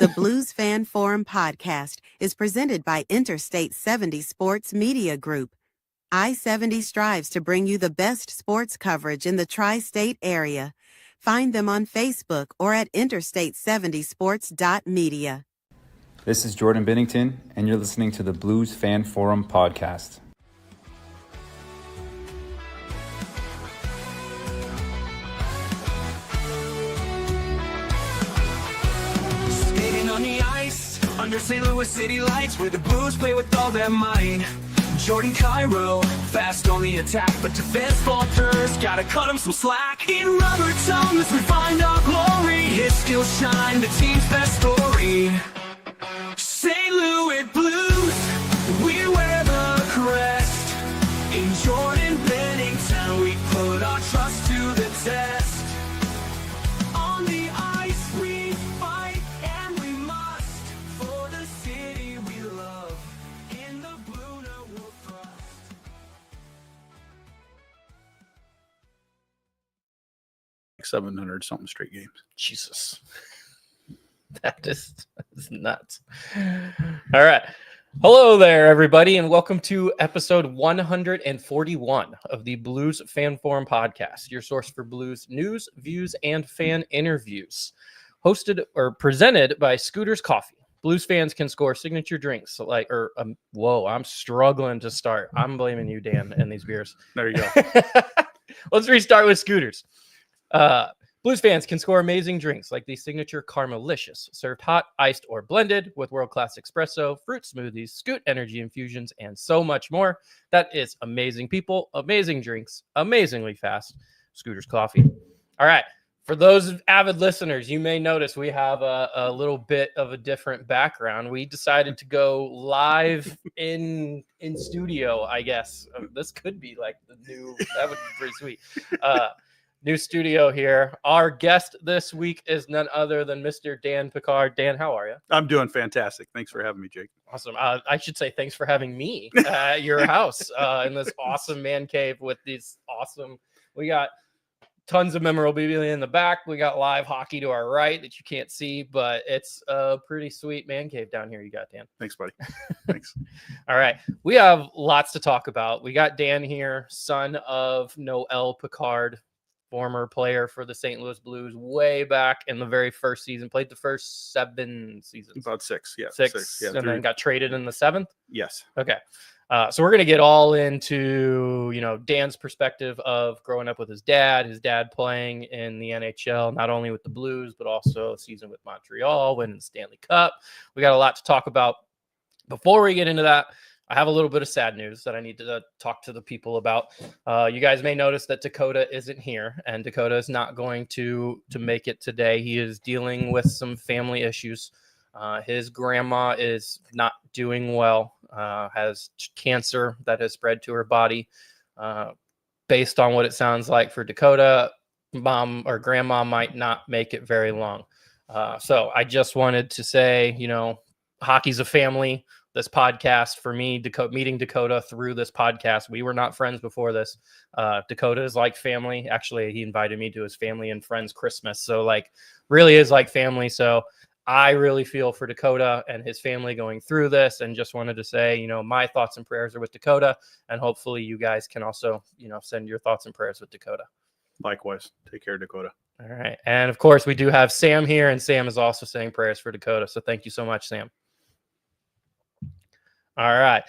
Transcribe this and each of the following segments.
The Blues Fan Forum podcast is presented by Interstate 70 Sports Media Group. I-70 strives to bring you the best sports coverage in the tri-state area. Find them on Facebook or at interstate70sports.media. This is Jordan Bennington, and you're listening to the Blues Fan Forum podcast. Skating on the ice, under St. Louis city lights, where the Blues play with all their might. Jordan Cairo, fast on the attack, but defense falters, gotta cut him some slack. In rubber tongues, we find our glory. His skills shine, the team's best story. St. Louis Blues, we wear the crest. In Jordan Bennington, we put our trust to the test. On the ice, we fight, and we must, for the city we love. In the blue, no we'll thrust. 700 something straight games. Jesus. That is nuts. All right. Hello there, everybody, and welcome to episode 141 of the Blues Fan Forum podcast, your source for Blues news, views, and fan interviews. Hosted or presented by Scooters Coffee. Blues fans can score signature drinks whoa, I'm struggling to start. I'm blaming you, Dan, and these beers. There you go. Let's restart with Scooters. Blues fans can score amazing drinks like the signature Karmalicious, served hot, iced, or blended with world-class espresso, fruit smoothies, Scoot energy infusions, and so much more. That is amazing people, amazing drinks, amazingly fast. Scooters Coffee. All right. For those avid listeners, you may notice we have a little bit of a different background. We decided to go live in studio, I guess. This could be like the new, that would be pretty sweet. New studio here. Our guest this week is none other than Mr. Dan Picard. Dan, how are you? I'm doing fantastic. Thanks for having me, Jake. Awesome. I should say thanks for having me at your house in this awesome man cave with these awesome. We got tons of memorabilia in the back. We got live hockey to our right that you can't see, but it's a pretty sweet man cave down here you got, Dan. Thanks, buddy. Thanks. All right. We have lots to talk about. We got Dan here, son of Noel Picard, former player for the St. Louis Blues way back in the very first season. Played the first 7 seasons. About six, yeah. Six, yeah, and then got traded in the 7th? Yes. Okay. So we're going to get all into, Dan's perspective of growing up with his dad playing in the NHL, not only with the Blues, but also a season with Montreal, winning the Stanley Cup. We got a lot to talk about. Before we get into that, I have a little bit of sad news that I need to talk to the people about. You guys may notice that Dakota isn't here, and Dakota is not going to make it today. He is dealing with some family issues. His grandma is not doing well, has cancer that has spread to her body. Based on what it sounds like for Dakota, mom or grandma might not make it very long. So I just wanted to say, hockey's a family. This podcast for me, meeting Dakota through this podcast. We were not friends before this. Dakota is like family. Actually, he invited me to his family and friends Christmas. So really is like family. So I really feel for Dakota and his family going through this, and just wanted to say, my thoughts and prayers are with Dakota, and hopefully you guys can also, send your thoughts and prayers with Dakota. Likewise. Take care, Dakota. All right. And of course we do have Sam here, and Sam is also saying prayers for Dakota. So thank you so much, Sam. All right.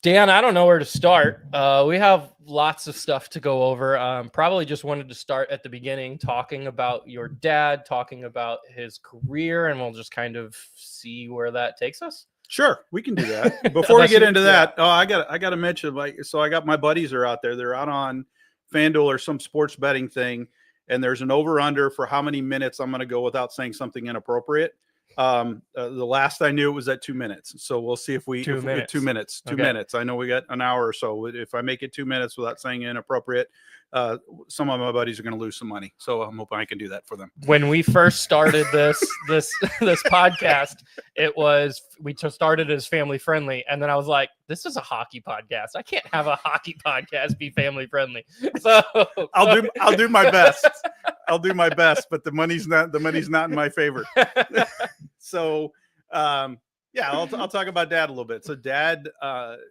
Dan, I don't know where to start. We have lots of stuff to go over. Probably just wanted to start at the beginning, talking about your dad, talking about his career, and we'll just kind of see where that takes us. Sure, we can do that. Before we get into that, I got to mention, so I got my buddies are out there. They're out on FanDuel or some sports betting thing, and there's an over-under for how many minutes I'm going to go without saying something inappropriate. The last I knew it was at 2 minutes. So we'll see if we 2 minutes. 2 minutes. 2 minutes. I know we got an hour or so. If I make it 2 minutes without saying inappropriate, some of my buddies are going to lose some money. So I'm hoping I can do that for them. When we first started this podcast, we started as family friendly, and then I was like, this is a hockey podcast. I can't have a hockey podcast be family friendly. So I'll do my best. I'll do my best, but the money's not in my favor. So, yeah, I'll talk about Dad a little bit. So Dad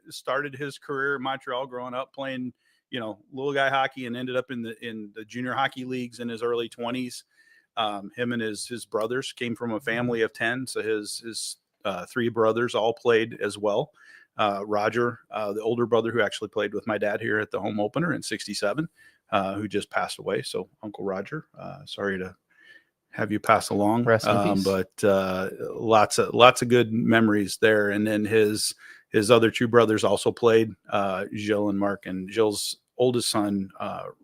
started his career in Montreal growing up playing, little guy hockey, and ended up in the junior hockey leagues in his early 20s. Him and his brothers came from a family of 10. So his 3 brothers all played as well. Roger, the older brother who actually played with my dad here at the home opener in '67, who just passed away. So Uncle Roger, sorry to have you pass along. Rest in peace. But lots of good memories there. And then his other 2 brothers also played, Gilles and Mark. And Gilles' oldest son,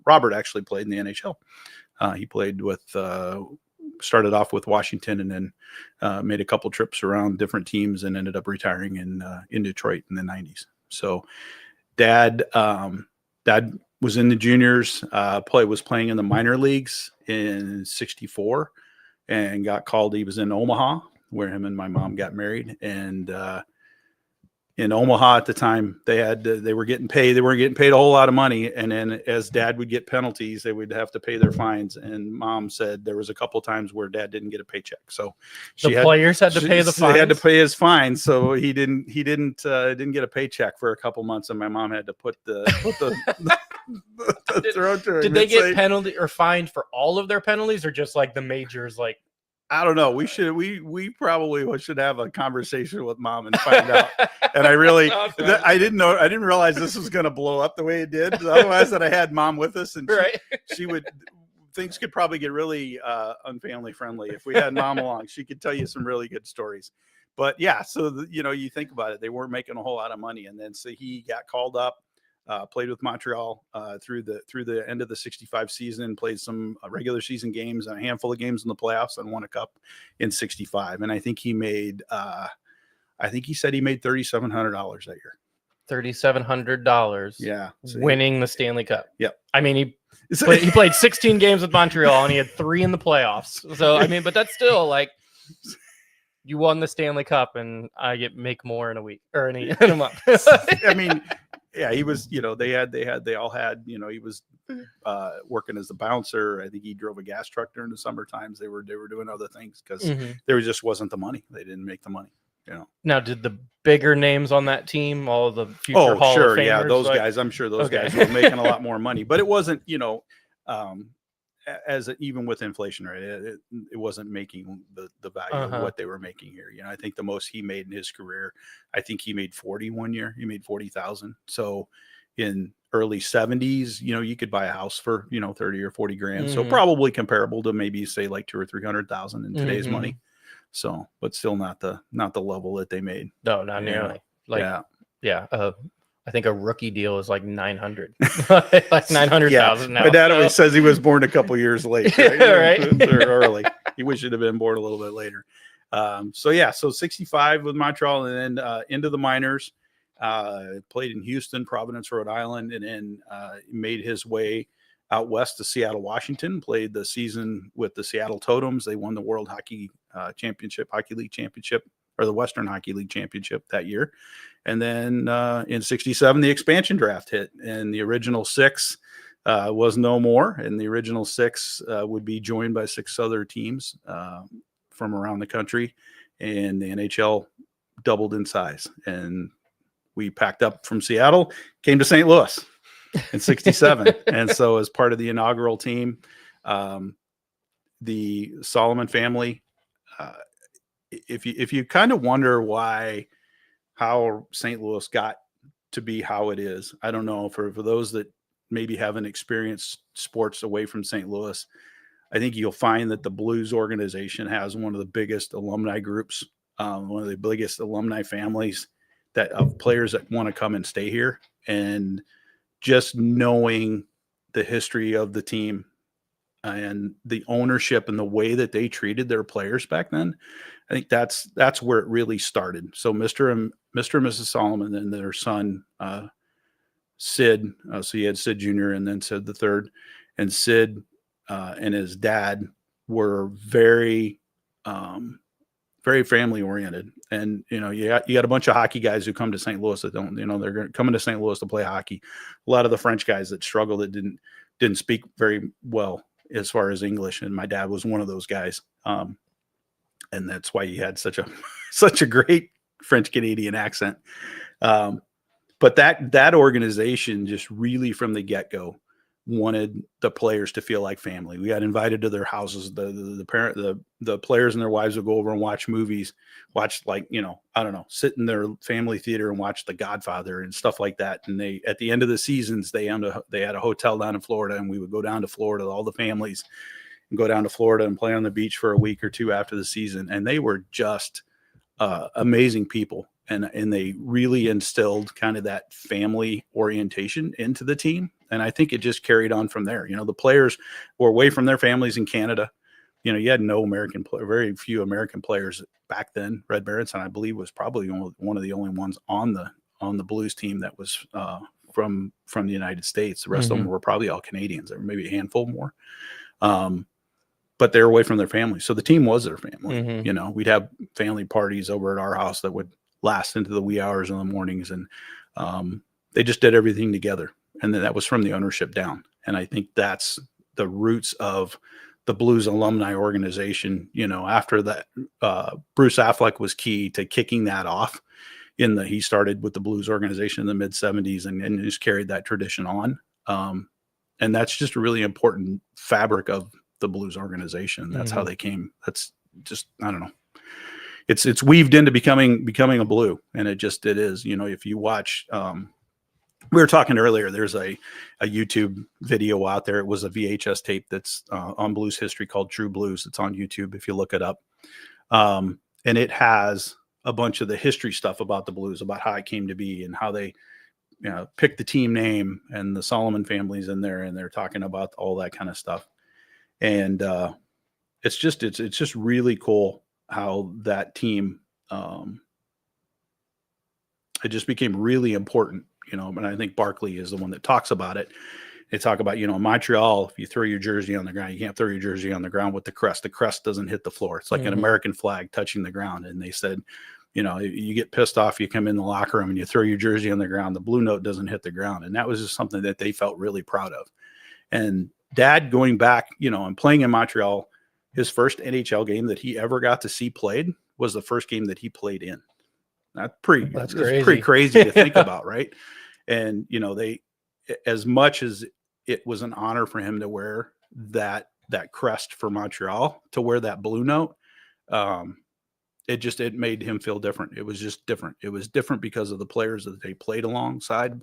Robert, actually played in the NHL. He played with, started off with Washington, and then made a couple trips around different teams, and ended up retiring in Detroit in the 90s. So Dad was in the juniors, was playing in the minor leagues in '64, and got called. He was in Omaha, where him and my mom got married. And in Omaha at the time, they were getting paid. They weren't getting paid a whole lot of money. And then as Dad would get penalties, they would have to pay their fines. And Mom said there was a couple of times where Dad didn't get a paycheck. So players had to pay the fines. They had to pay his fines. So he didn't get a paycheck for a couple months. And my mom had to put the Did they get penalty or fined for all of their penalties, or just like the majors? Like, I don't know. We probably should have a conversation with Mom and find out. And I didn't realize this was going to blow up the way it did. Otherwise, that I had Mom with us, and things could probably get really unfamily friendly if we had Mom along. She could tell you some really good stories. But yeah, so you think about it, they weren't making a whole lot of money, and then so he got called up. Played with Montreal through the end of the '65 season, played some regular season games and a handful of games in the playoffs, and won a cup in '65. And I think he said he made $3,700 that year. $3,700. Yeah. Winning the Stanley Cup. Yep. I mean, he played 16 games with Montreal, and he had 3 in the playoffs. So, I mean, but that's still like, you won the Stanley Cup, and I make more in a week or in a month. I mean, yeah, he was, they all had, he was working as a bouncer. I think he drove a gas truck during the summer times. They were doing other things because there just wasn't the money. They didn't make the money, Now, did the bigger names on that team, all of the future Hall of Famers, yeah, those guys, I'm sure those guys were making a lot more money, but it wasn't, even with inflation, right? It wasn't making the value of what they were making here. I think the most he made in his career, I think he made 40 one year. He made 40,000. So in early 70s, you could buy a house for 30 or 40 grand. So probably comparable to maybe say like 200,000 or 300,000 in today's money. So, but still not the level that they made. No, not nearly. I think a rookie deal is like 900, like 900,000 now. My dad always says he was born a couple years late, right? Right? Or early. He wished he'd have been born a little bit later. So 65 with Montreal, and then into the minors. Played in Houston, Providence, Rhode Island, and then made his way out west to Seattle, Washington. Played the season with the Seattle Totems. They won the World Hockey League Championship, or the Western Hockey League Championship that year. And then in '67, the expansion draft hit, and the original 6 was no more. And the original 6 would be joined by 6 other teams from around the country, and the NHL doubled in size. And we packed up from Seattle, came to St. Louis in '67. And so as part of the inaugural team, the Solomon family, if you kind of wonder how St. Louis got to be how it is, I don't know. For those that maybe haven't experienced sports away from St. Louis, I think you'll find that the Blues organization has one of the biggest alumni groups, one of the biggest alumni families of players that want to come and stay here. And just knowing the history of the team and the ownership and the way that they treated their players back then, I think that's where it really started. So Mr. and Mrs. Solomon and their son, Sid, so you had Sid Jr. and then Sid the third, and Sid and his dad were very very family oriented. And, you got a bunch of hockey guys who come to St. Louis that don't, they're coming to St. Louis to play hockey. A lot of the French guys that struggle, that didn't speak very well as far as English. And my dad was one of those guys. And that's why he had such a great French Canadian accent. But that organization just really from the get-go wanted the players to feel like family. We got invited to their houses. The players and their wives would go over and watch movies, sit in their family theater and watch The Godfather and stuff like that. And at the end of the seasons, they had a hotel down in Florida, and we would go down to Florida, all the families, and go down to Florida and play on the beach for a week or two after the season. And they were just amazing people. And they really instilled kind of that family orientation into the team. And I think it just carried on from there. The players were away from their families in Canada. You had very few American players back then. Red Berenson, I believe, was probably one of the only ones on the Blues team that was from the United States. The rest of them were probably all Canadians. There were maybe a handful more. But they're away from their family. So the team was their family. We'd have family parties over at our house that would last into the wee hours in the mornings. And they just did everything together. And then that was from the ownership down. And I think that's the roots of the Blues alumni organization. After that, Bruce Affleck was key to kicking that off. He started with the Blues organization in the mid 70s and just carried that tradition on. And that's just a really important fabric of the Blues organization. That's how they came. That's just, I don't know. It's weaved into becoming a Blue. And it is, if you watch, we were talking earlier, there's a YouTube video out there. It was a VHS tape that's on Blues history called True Blues. It's on YouTube if you look it up. And it has a bunch of the history stuff about the Blues, about how it came to be and how they picked the team name, and the Solomon family's in there, and they're talking about all that kind of stuff. And it's just really cool how that team, it just became really important. And I think Barkley is the one that talks about it. They talk about, Montreal, if you throw your jersey on the ground, you can't throw your jersey on the ground with the crest. The crest doesn't hit the floor. It's like an American flag touching the ground. And they said, you get pissed off, you come in the locker room and you throw your jersey on the ground, the blue note doesn't hit the ground. And that was just something that they felt really proud of. And Dad going back, and playing in Montreal, his first NHL game that he ever got to see played was the first game that he played in. That's pretty crazy to think about, right? And they, as much as it was an honor for him to wear that crest for Montreal, to wear that blue note, it made him feel different. It was just different. It was different because of the players that they played alongside.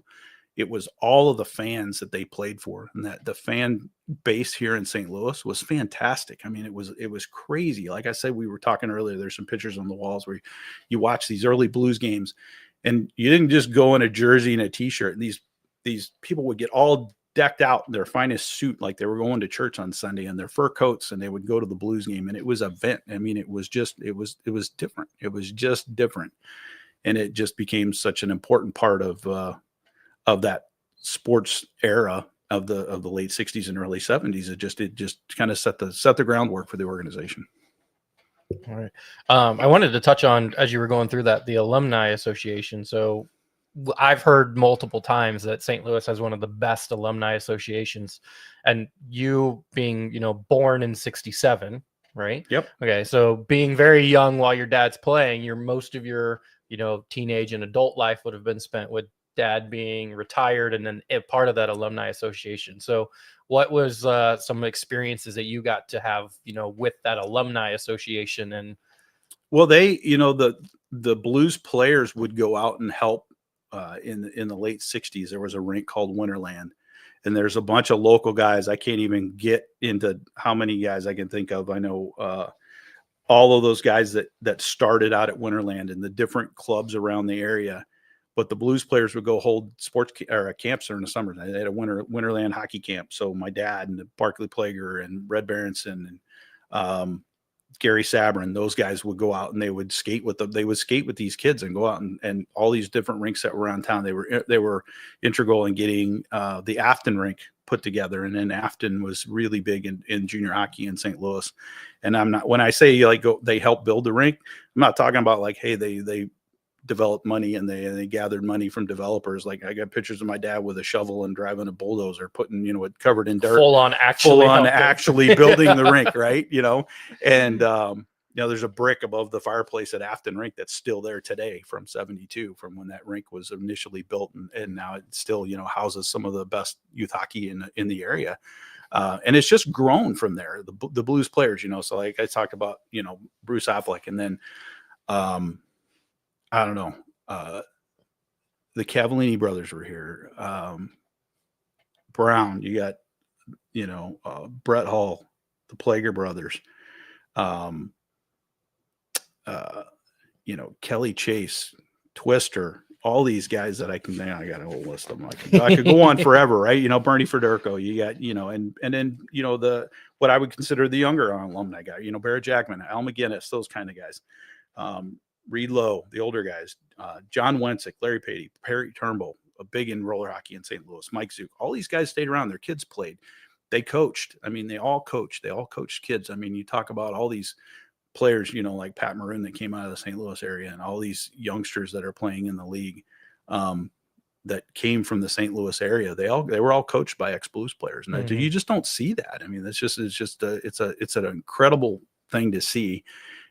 It was all of the fans that they played for, and that the fan base here in St. Louis was fantastic. I mean, it was crazy. Like I said, we were talking earlier, there's some pictures on the walls where you watch these early Blues games, and you didn't just go in a jersey and a t-shirt. And these people would get all decked out in their finest suit, like they were going to church on Sunday, and their fur coats, and they would go to the Blues game. And it was an event. I mean, it was different. It was just different. And it just became such an important part of that sports era of the late 60s and early 70s. It just kind of set the groundwork for the organization. All right. I wanted to touch on, as you were going through that, the Alumni Association. So I've heard multiple times that St. Louis has one of the best alumni associations, and you being, born in 67, right? Yep. Okay. So being very young while your dad's playing, most of your, teenage and adult life would have been spent with Dad being retired and then part of that alumni association. So what was some experiences that you got to have, with that alumni association? And well, they, the Blues players would go out and help in the late 60s. There was a rink called Winterland, and there's a bunch of local guys. I can't even get into how many guys I can think of. I know all of those guys that started out at Winterland and the different clubs around the area. But the Blues players would go hold camps during the summer. They had a Winterland hockey camp. So my dad and Barkley Plager and Red Berenson and Gary Sabrin, those guys would go out and they would skate with them. They would skate with these kids and go out and all these different rinks that were around town. They were integral in getting the Afton rink put together. And then Afton was really big in junior hockey in St. Louis. And when I say like they helped build the rink, I'm not talking about like, hey, they developed money and they gathered money from developers. Like I got pictures of my dad with a shovel and driving a bulldozer, putting, it covered in dirt, full on actually building the rink. Right. And, there's a brick above the fireplace at Afton rink that's still there today from 72, from when that rink was initially built. And now it still, houses some of the best youth hockey in the area. And it's just grown from there. The Blues players, so like I talked about, Bruce Affleck, and then, I don't know. The Cavallini brothers were here. Brown, you got, Brett Hall, the Plager brothers. Kelly Chase, Twister, all these guys that I got a whole list of them. I could go on forever, right? Bernie Federico, you got, and then, what I would consider the younger alumni guy, Barrett Jackman, Al McGinnis, those kind of guys. Reed Lowe, the older guys, John Wensick, Larry Patey, Perry Turnbull, a big in roller hockey in St. Louis, Mike Zook, all these guys stayed around. Their kids played. They coached. I mean, they all coached. They all coached kids. I mean, you talk about all these players, like Pat Maroon that came out of the St. Louis area, and all these youngsters that are playing in the league that came from the St. Louis area. They were all coached by ex-Blues players, and you just don't see that. I mean, it's an incredible thing to see.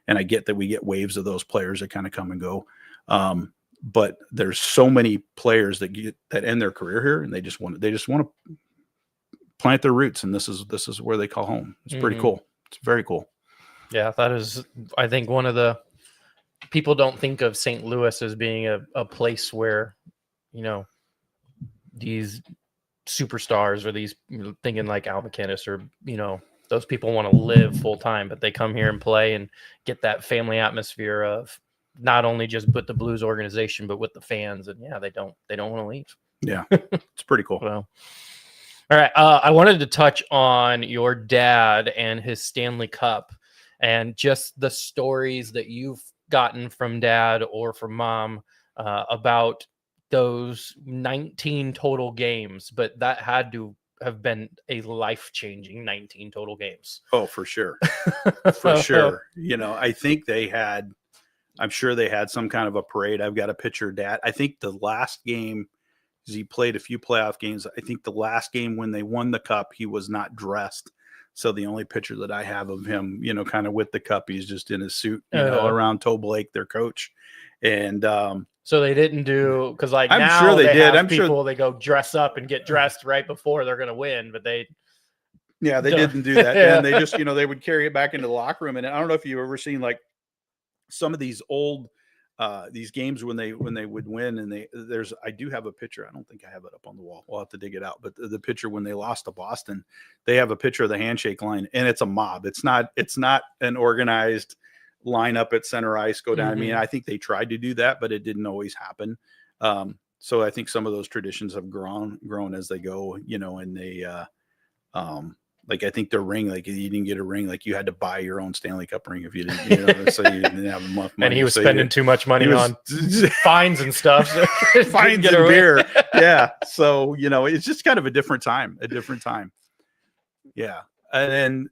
And I get that we get waves of those players that kind of come and go. But there's so many players that end their career here, and they just want to plant their roots. And this is where they call home. It's pretty cool. It's very cool. Yeah, that is, I think, one of the people don't think of St. Louis as being a place where, these superstars or these thinking like Al McInnis or, those people want to live full time, but they come here and play and get that family atmosphere of not only just with the Blues organization, but with the fans. And yeah, they don't want to leave. Yeah. It's pretty cool. Well, all right. I wanted to touch on your dad and his Stanley Cup and just the stories that you've gotten from dad or from mom about those 19 total games, but that had to have been a life-changing 19 total games. Oh, for sure. For sure. I think I'm sure they had some kind of a parade. I've got a picture of Dad. I think the last game, he played a few playoff games. I think the last game when they won the cup, he was not dressed. So the only picture that I have of him, kind of with the cup, he's just in his suit, around Toe Blake, their coach. And, so they didn't do, because like I'm now sure they did. I'm sure they go dress up and get dressed right before they're going to win, but they didn't do that. And they just, they would carry it back into the locker room. And I don't know if you've ever seen like some of these old, these games when they would win, and I do have a picture. I don't think I have it up on the wall. We'll have to dig it out. But the picture when they lost to Boston, they have a picture of the handshake line, and it's a mob. It's not an organized line up at center ice, go down. I mean, I think they tried to do that, but it didn't always happen. So I think some of those traditions have grown as they go, and they, like, I think their ring, like you didn't get a ring, like you had to buy your own Stanley Cup ring if you didn't, so you didn't have enough money. And he was spending too much money on fines and stuff. Fines and beer. Yeah. So, it's just kind of a different time. Yeah. And then,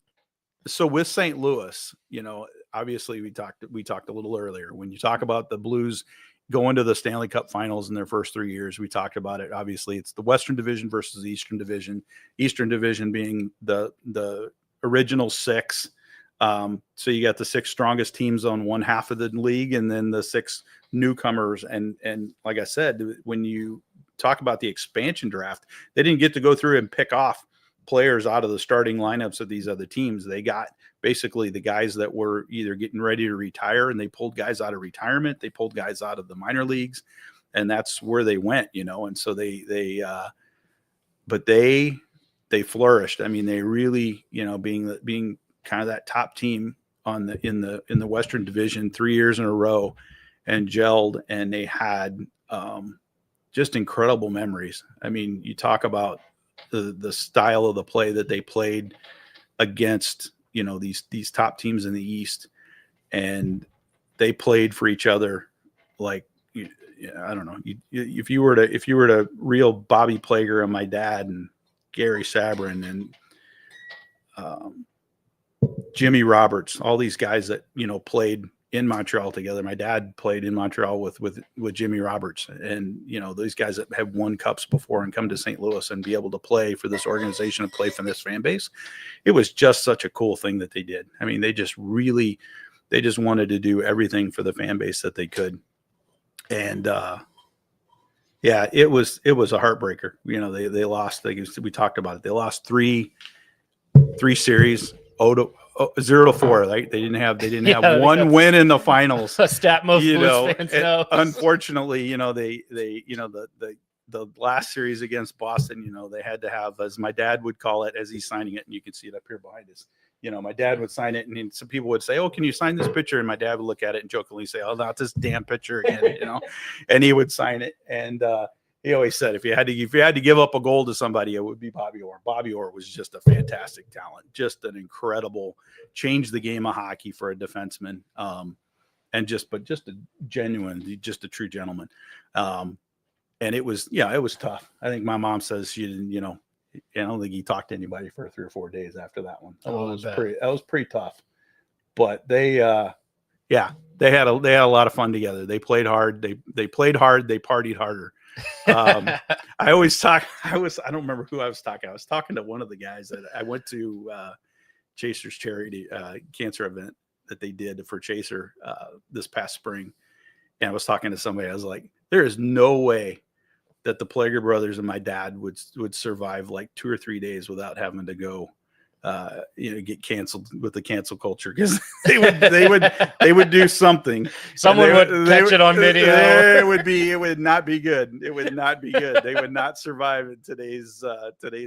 so with St. Louis, obviously we talked a little earlier, when you talk about the Blues going to the Stanley Cup finals in their first 3 years, we talked about it. Obviously it's the Western Division versus the Eastern Division being the original six. So you got the six strongest teams on one half of the league, and then the six newcomers. And like I said, when you talk about the expansion draft, they didn't get to go through and pick off players out of the starting lineups of these other teams. They got basically the guys that were either getting ready to retire, and they pulled guys out of retirement. They pulled guys out of the minor leagues, and that's where they went, and so they flourished. I mean, they really, being kind of that top team in the Western Division 3 years in a row, and gelled, and they had just incredible memories. I mean, you talk about the style of the play that they played against these top teams in the East, and they played for each other like, I don't know. If you were to reel Bobby Plager and my dad and Gary Sabrin and Jimmy Roberts, all these guys that played in Montreal together. My dad played in Montreal with Jimmy Roberts, and these guys that have won cups before and come to St. Louis and be able to play for this organization and play for this fan base. It was just such a cool thing that they did. I mean, they just wanted to do everything for the fan base that they could. And yeah, it was a heartbreaker. They lost. We talked about it. They lost three series. 0-4. Right? They didn't have one win in the finals. A stat most Blues fans know. Unfortunately, the last series against Boston, they had to have, as my dad would call it, as he's signing it, and you can see it up here behind us. My dad would sign it, and some people would say, "Oh, can you sign this picture?" And my dad would look at it and jokingly say, "Oh, not this damn picture again," and he would sign it. And he always said, if you had to give up a goal to somebody, it would be Bobby Orr. Bobby Orr was just a fantastic talent, just an incredible, changed the game of hockey for a defenseman, and just a genuine, just a true gentleman. And it was tough. I think my mom says she didn't, I don't think he talked to anybody for 3 or 4 days after that one. That was pretty tough. But they had a lot of fun together. They played hard. They played hard. They partied harder. I don't remember who I was talking. I was talking to one of the guys that I went to Chaser's charity cancer event that they did for Chaser this past spring. And I was talking to somebody. I was like, there is no way that the Plager brothers and my dad would survive like 2 or 3 days without having to go, get canceled with the cancel culture, because they would do something. Someone would catch it on video. It would not be good. It would not be good. They would not survive in today's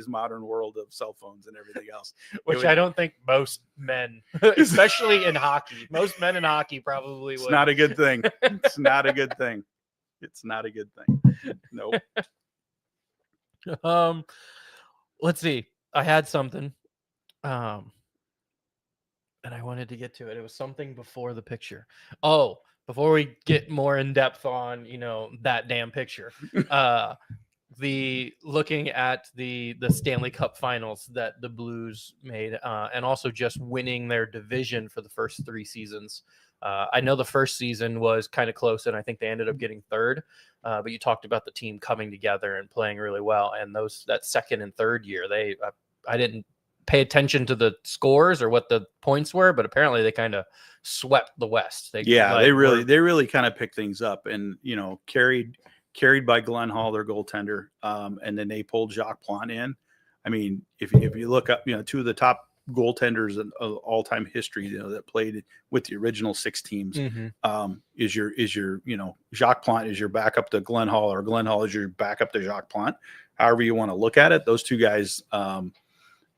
modern world of cell phones and everything else. Which I don't think most men, especially in hockey, most men in hockey probably would. It's not a good thing. It's not a good thing. It's not a good thing. Nope. Let's see. I had something. And I wanted to get to it. It was something before the picture. Oh, before we get more in depth on, that damn picture. Looking at the Stanley Cup finals that the Blues made, and also just winning their division for the first 3 seasons. I know the first season was kind of close, and I think they ended up getting third. But you talked about the team coming together and playing really well. And that second and third year, I didn't pay attention to the scores or what the points were, but apparently they kind of swept the West. They really kind of picked things up, and carried by Glenn Hall, their goaltender, and then they pulled Jacques Plante in. I mean, if you look up, 2 of the top goaltenders in all-time history, that played with the original 6 teams, is your Jacques Plante is your backup to Glenn Hall, or Glenn Hall is your backup to Jacques Plante. However you want to look at it, those 2 guys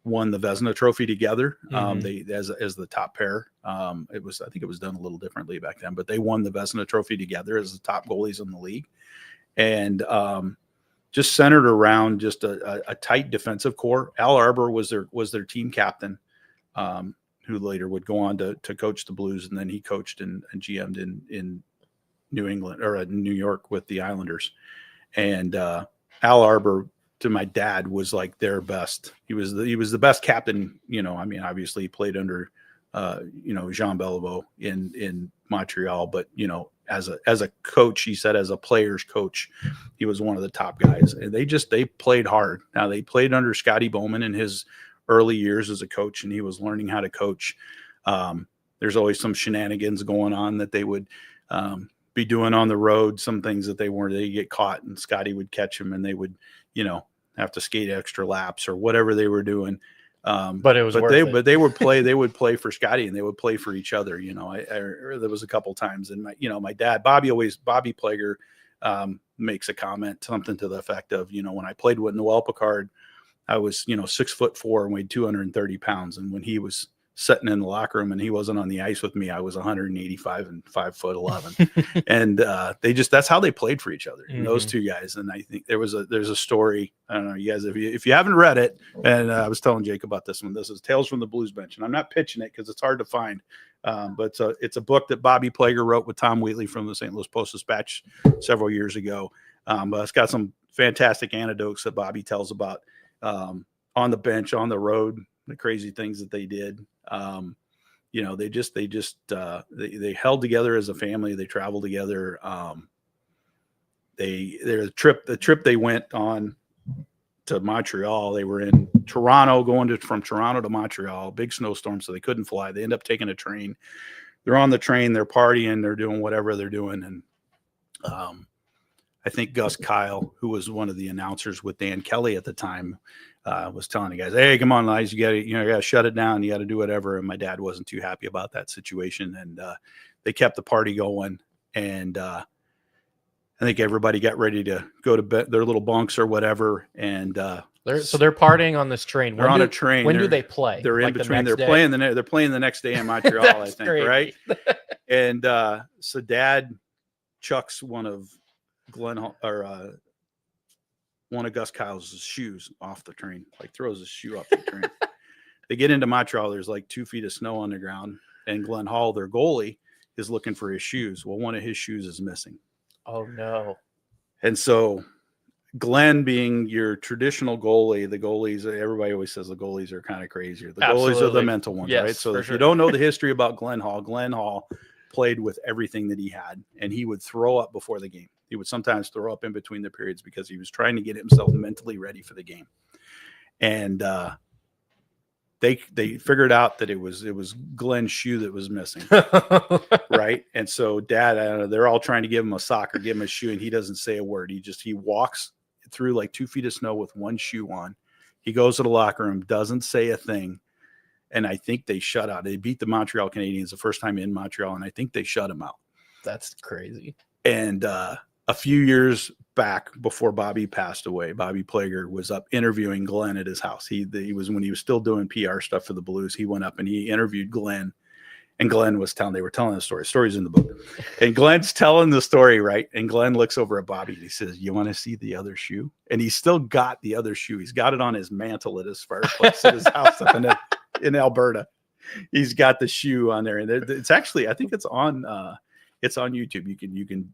won the Vezina Trophy together. They as the top pair. I think it was done a little differently back then, but they won the Vezina Trophy together as the top goalies in the league, and just centered around just a tight defensive core. Al Arbour was their team captain, who later would go on to coach the Blues, and then he coached and GM'd in New England, or New York, with the Islanders. And Al Arbour, to my dad, was like their best. He was the best captain. Obviously he played under Jean Beliveau in Montreal, but as a coach, he said, as a player's coach, he was one of the top guys. And they played hard. Now, they played under Scotty Bowman in his early years as a coach, and he was learning how to coach. There's always some shenanigans going on that they would be doing on the road, some things that they get caught, and Scotty would catch them, and they would have to skate extra laps or whatever they were doing. But it was worth it. But they would play for Scotty, and they would play for each other. There was a couple times, and my dad, Bobby Plager, makes a comment, something to the effect of, when I played with Noel Picard, I was, 6'4" and weighed 230 pounds. And when he was sitting in the locker room, and he wasn't on the ice with me. I was 185 and 5'11", and that's how they played for each other. And those two guys. And I think there's a story. I don't know, you guys, if you haven't read it, and I was telling Jake about this one. This is Tales from the Blues Bench, and I'm not pitching it because it's hard to find. But it's a book that Bobby Plager wrote with Tom Wheatley from the St. Louis Post-Dispatch several years ago. But it's got some fantastic anecdotes that Bobby tells about on the bench, on the road, the crazy things that they did. They held together as a family. They traveled together. The trip they went on to Montreal, they were in Toronto, from Toronto to Montreal, big snowstorm, so they couldn't fly. They end up taking a train. They're on the train, they're partying, they're doing whatever they're doing. And I think Gus Kyle, who was one of the announcers with Dan Kelly at the time, was telling the guys, "Hey, come on, guys, you gotta shut it down. You got to do whatever." And my dad wasn't too happy about that situation, and they kept the party going. And I think everybody got ready to go to bed, their little bunks or whatever. And they're partying on this train. They're on a train. When do they play? They're in like between. They're playing the next day in Montreal, I think, crazy. right? And so Dad chucks one of one of Gus Kyle's shoes off the train, like throws his shoe off the train. They get into Montreal. There's like 2 feet of snow on the ground, and Glenn Hall, their goalie, is looking for his shoes. Well, one of his shoes is missing. Oh no! And so Glenn, being your traditional goalie, the goalies, everybody always says the goalies are kind of crazier. The goalies are the mental ones, right? So if you don't know the history about Glenn Hall played with everything that he had, and he would throw up before the game. He would sometimes throw up in between the periods because he was trying to get himself mentally ready for the game. And they figured out that it was Glenn's shoe that was missing, right? And so Dad, they're all trying to give him a sock or give him a shoe, and he doesn't say a word. He walks through like 2 feet of snow with one shoe on. He goes to the locker room, doesn't say a thing, and I think they shut out. They beat the Montreal Canadiens the first time in Montreal, and I think they shut him out. That's crazy. And a few years back, before Bobby passed away, Bobby Plager was up interviewing Glenn at his house. He was, when he was still doing PR stuff for the Blues, he went up and he interviewed Glenn, and Glenn was they were telling the story. Story's in the book. And Glenn's telling the story, right? And Glenn looks over at Bobby and he says, "You want to see the other shoe?" And he's still got the other shoe. He's got it on his mantle at his fireplace at his house up in Alberta. He's got the shoe on there. And it's actually, I think it's on YouTube. You can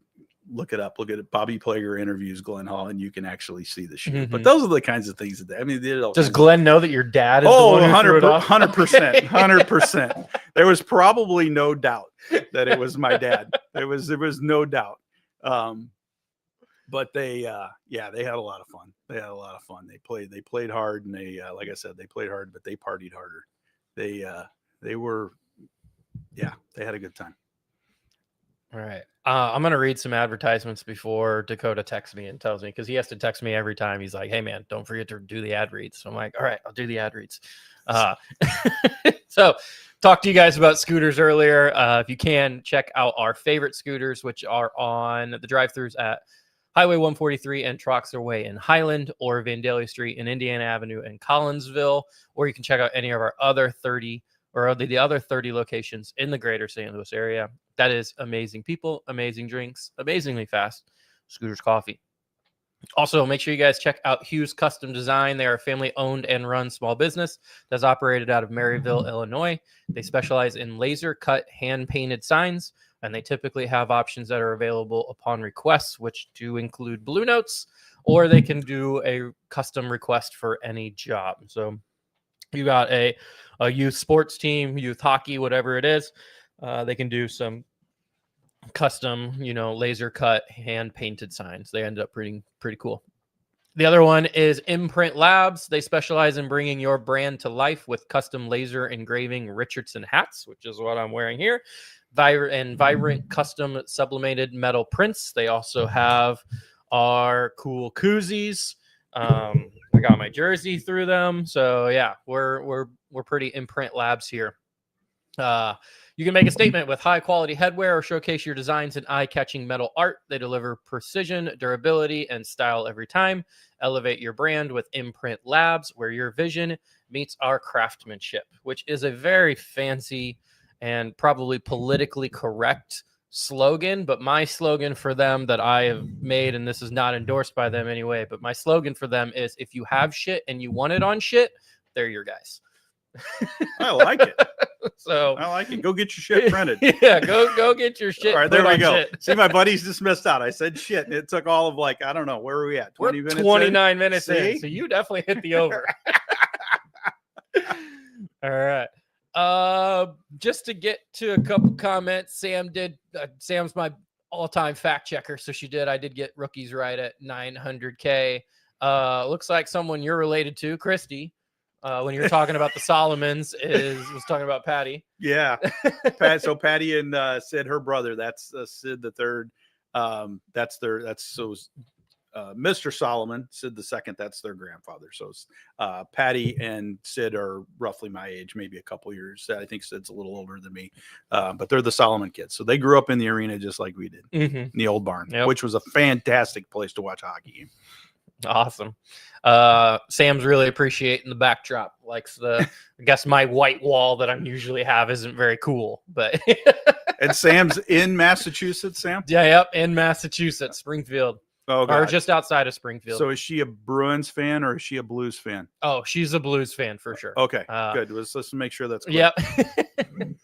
look it up. Look at it. Bobby Plager interviews Glenn Hall, and you can actually see the shoe. But those are the kinds of things that does Glenn know that your dad is the one who threw it off? 100%. There was probably no doubt that it was my dad. There was no doubt. But they had a lot of fun. They played hard, and they like I said, they played hard, but they partied harder. They had a good time. All right. I'm going to read some advertisements before Dakota texts me and tells me, because he has to text me every time. He's like, "Hey, man, don't forget to do the ad reads." So I'm like, all right, I'll do the ad reads. So talked to you guys about scooters earlier. If you can, check out our favorite scooters, which are on the drive-thrus at Highway 143 and Troxler Way in Highland, or Vandalia Street and Indiana Avenue in Collinsville, or you can check out any of our other 30 or the other 30 locations in the greater St. Louis area. That is amazing people, amazing drinks, amazingly fast Scooters Coffee. Also, make sure you guys check out Hughes Custom Design. They are a family-owned and run small business that's operated out of Maryville, Illinois. They specialize in laser-cut, hand-painted signs, and they typically have options that are available upon requests, which do include Blue Notes, or they can do a custom request for any job. So you got a youth sports team, youth hockey, whatever it is, they can do some custom, laser cut, hand painted signs. They ended up pretty cool. The other one is Imprint Labs. They specialize in bringing your brand to life with custom laser engraving Richardson hats, which is what I'm wearing here, vibrant custom sublimated metal prints. They also have our cool koozies. I got my jersey through them. So yeah, we're pretty Imprint Labs here. You can make a statement with high-quality headwear or showcase your designs in eye-catching metal art. They deliver precision, durability, and style every time. Elevate your brand with Imprint Labs, where your vision meets our craftsmanship, which is a very fancy and probably politically correct slogan. But my slogan for them that I have made, and this is not endorsed by them anyway, but my slogan for them is, if you have shit and you want it on shit, they're your guys. I like it. So I like it. Go get your shit printed. Yeah, go get your shit. All right, there we go. Shit. See, my buddies just missed out. I said shit, and it took all of like, I don't know, where are we at? 20 minutes 29 minutes See? in. So you definitely hit the over. All right. Just to get to a couple comments, Sam's my all-time fact checker, so I did get rookies right at 900K. Looks like someone you're related to, Christy, when you're talking about the Solomons, was talking about Patty. Yeah. So Patty and Sid, her brother, that's Sid the third. Mr. Solomon, Sid the second, that's their grandfather. So Patty and Sid are roughly my age, maybe a couple years. I think Sid's a little older than me, but they're the Solomon kids. So they grew up in the arena just like we did, in the old barn, which was a fantastic place to watch a hockey game. Awesome. Sam's really appreciating the backdrop. Likes I guess my white wall that I'm usually have isn't very cool, but and Sam's in Massachusetts, Sam? Yeah, yep, in Massachusetts, Springfield. Oh, God. Or just outside of Springfield. So is she a Bruins fan or is she a Blues fan? Oh, she's a Blues fan for sure. Okay, good. Let's make sure that's clear. Yep.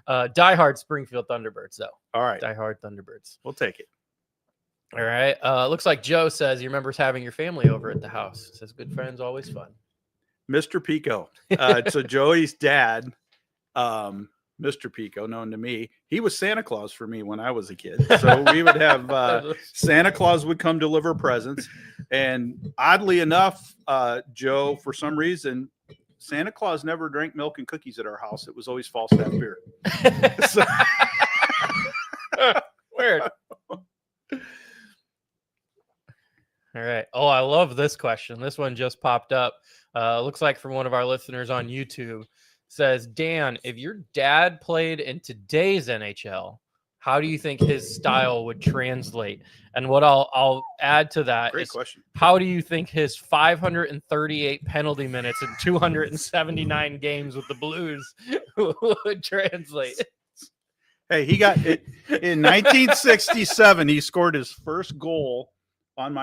Diehard Springfield Thunderbirds, though. All right. Diehard Thunderbirds. We'll take it. All right. Looks like Joe says he remembers having your family over at the house. Says good friends, always fun. Mr. Pico. So Joey's dad, Mr. Pico, known to me, he was Santa Claus for me when I was a kid. So we would have Santa Claus would come deliver presents. And oddly enough, Joe, for some reason, Santa Claus never drank milk and cookies at our house. It was always Falstaff beer. So, weird. All right. Oh, I love this question. This one just popped up. Looks like from one of our listeners on YouTube. Says, Dan, if your dad played in today's NHL, how do you think his style would translate? And what I'll add to that great is, question. How do you think his 538 penalty minutes and 279 games with the Blues would translate? Hey, he got it in 1967. He scored his first goal on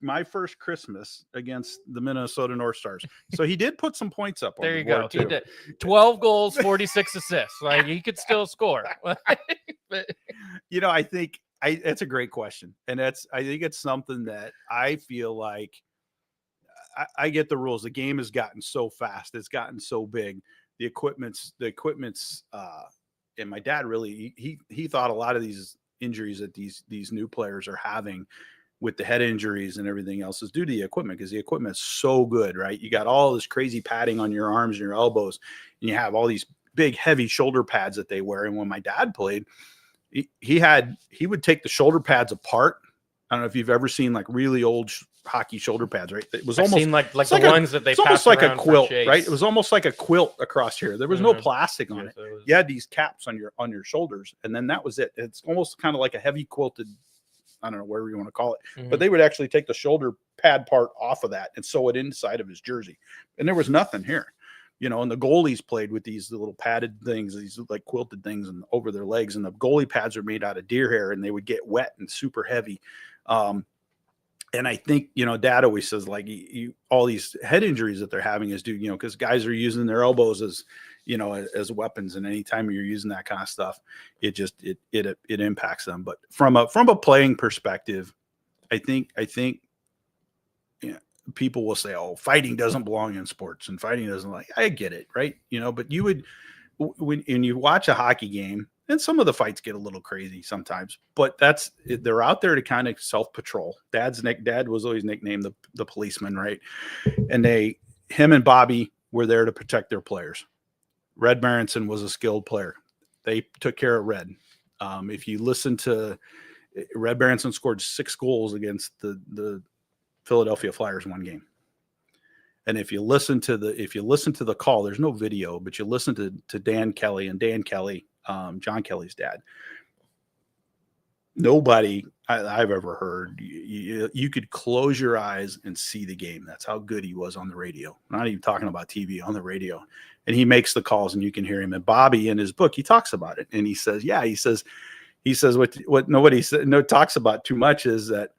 my first Christmas against the Minnesota North Stars. So he did put some points up on there the you board go. too. He did 12 goals, 46 assists. Like he could still score. But, I think it's a great question. And I think it's something that I feel like I get the rules. The game has gotten so fast. It's gotten so big. The equipment's and my dad really, he thought a lot of these injuries that these new players are having with the head injuries and everything else is due to the equipment, because the equipment is so good, right? You got all this crazy padding on your arms and your elbows, and you have all these big, heavy shoulder pads that they wear. And when my dad played, he would take the shoulder pads apart. I don't know if you've ever seen like really old hockey shoulder pads, right? It was I've almost seen like the ones that they it's almost like a quilt, right? It was almost like a quilt across here. There was no plastic on it. So You had these caps on your shoulders, and then that was it. It's almost kind of like a heavy quilted, I don't know, whatever you want to call it. But they would actually take the shoulder pad part off of that and sew it inside of his jersey. And there was nothing here. And the goalies played with these little padded things, these like quilted things and over their legs. And the goalie pads are made out of deer hair, and they would get wet and super heavy. And I think, Dad always says like all these head injuries that they're having is due, because guys are using their elbows as, as weapons. And anytime you're using that kind of stuff, it just, it impacts them. But from a playing perspective, I think people will say, oh, fighting doesn't belong in sports and fighting doesn't, like, I get it. Right. But you would, when you watch a hockey game, and some of the fights get a little crazy sometimes, but they're out there to kind of self-patrol. Dad was always nicknamed the policeman, right? And him and Bobby were there to protect their players. Red Berenson was a skilled player. They took care of Red. If you listen to Red Berenson scored 6 goals against the Philadelphia Flyers one game. And if you listen to the call, there's no video, but you listen to Dan Kelly and Dan Kelly, John Kelly's dad. Nobody I've ever heard, you could close your eyes and see the game. That's how good he was on the radio. Not even talking about TV, on the radio. And he makes the calls and you can hear him. And Bobby, in his book, he talks about it. And he says, what nobody talks about too much is that,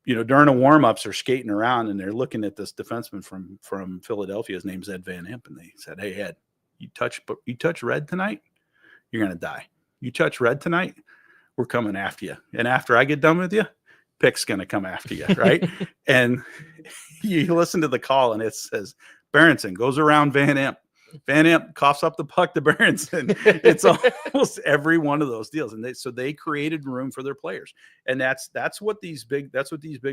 during the warm-ups, they're skating around and they're looking at this defenseman from Philadelphia. His name's Ed Van Imp. And they said, "Hey, Ed, you touch red tonight, you're going to die. You touch red tonight, we're coming after you. And after I get done with you, Pick's going to come after you." Right. And you listen to the call and it says, Berenson goes around Van Imp. Van Imp coughs up the puck to Berenson. It's almost every one of those deals. And they created room for their players. And that's what these big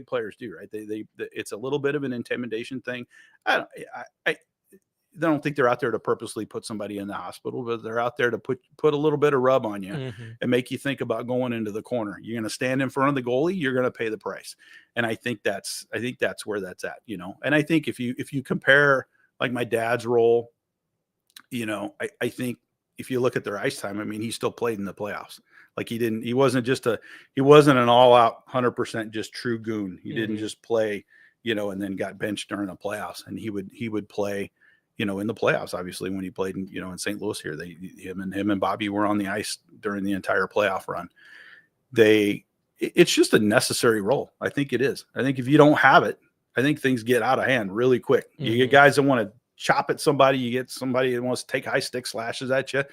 players do, right? It's a little bit of an intimidation thing. I don't think they're out there to purposely put somebody in the hospital, but they're out there to put a little bit of rub on you and make you think about going into the corner. You're going to stand in front of the goalie, you're going to pay the price. And I think that's where that's at, And I think if you compare like my dad's role, I think if you look at their ice time, I mean, he still played in the playoffs. Like he wasn't an all out 100% just true goon. He didn't just play, and then got benched during the playoffs. And he would play, in the playoffs, obviously, when he played in St. Louis here, him and Bobby were on the ice during the entire playoff run. It's just a necessary role. I think it is. I think if you don't have it, I think things get out of hand really quick. You get guys that want to chop at somebody. You get somebody that wants to take high stick slashes at you.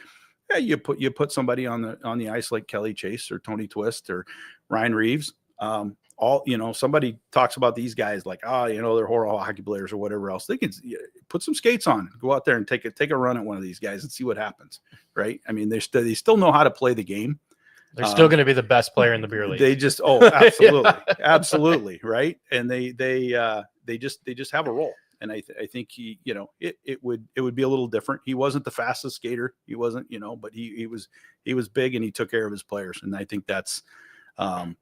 Yeah, you put somebody on the ice like Kelly Chase or Tony Twist or Ryan Reeves. Somebody talks about these guys like, they're horrible hockey players or whatever else. They can put some skates on, go out there and take a run at one of these guys and see what happens. Right. I mean, they still know how to play the game. They're still going to be the best player in the beer league. They just, absolutely. Absolutely. Right. And they just have a role. And I think it would be a little different. He wasn't the fastest skater. He wasn't, but he was big and he took care of his players. And I think that's, I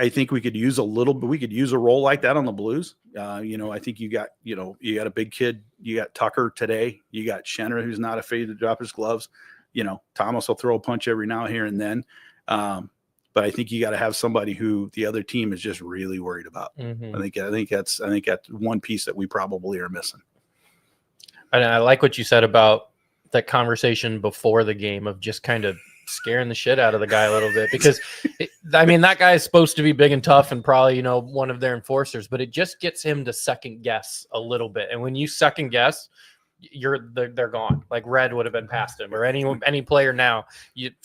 think we could use a role like that on the Blues. I think you got a big kid. You got Tucker today. You got Schenner, who's not afraid to drop his gloves. Thomas will throw a punch every now here and then. But I think you got to have somebody who the other team is just really worried about. I think that's one piece that we probably are missing. And I like what you said about that conversation before the game of just kind of scaring the shit out of the guy a little bit, because that guy is supposed to be big and tough and probably, one of their enforcers, but it just gets him to second guess a little bit. And when you second guess, they're gone. Like Red would have been past him, or any player now.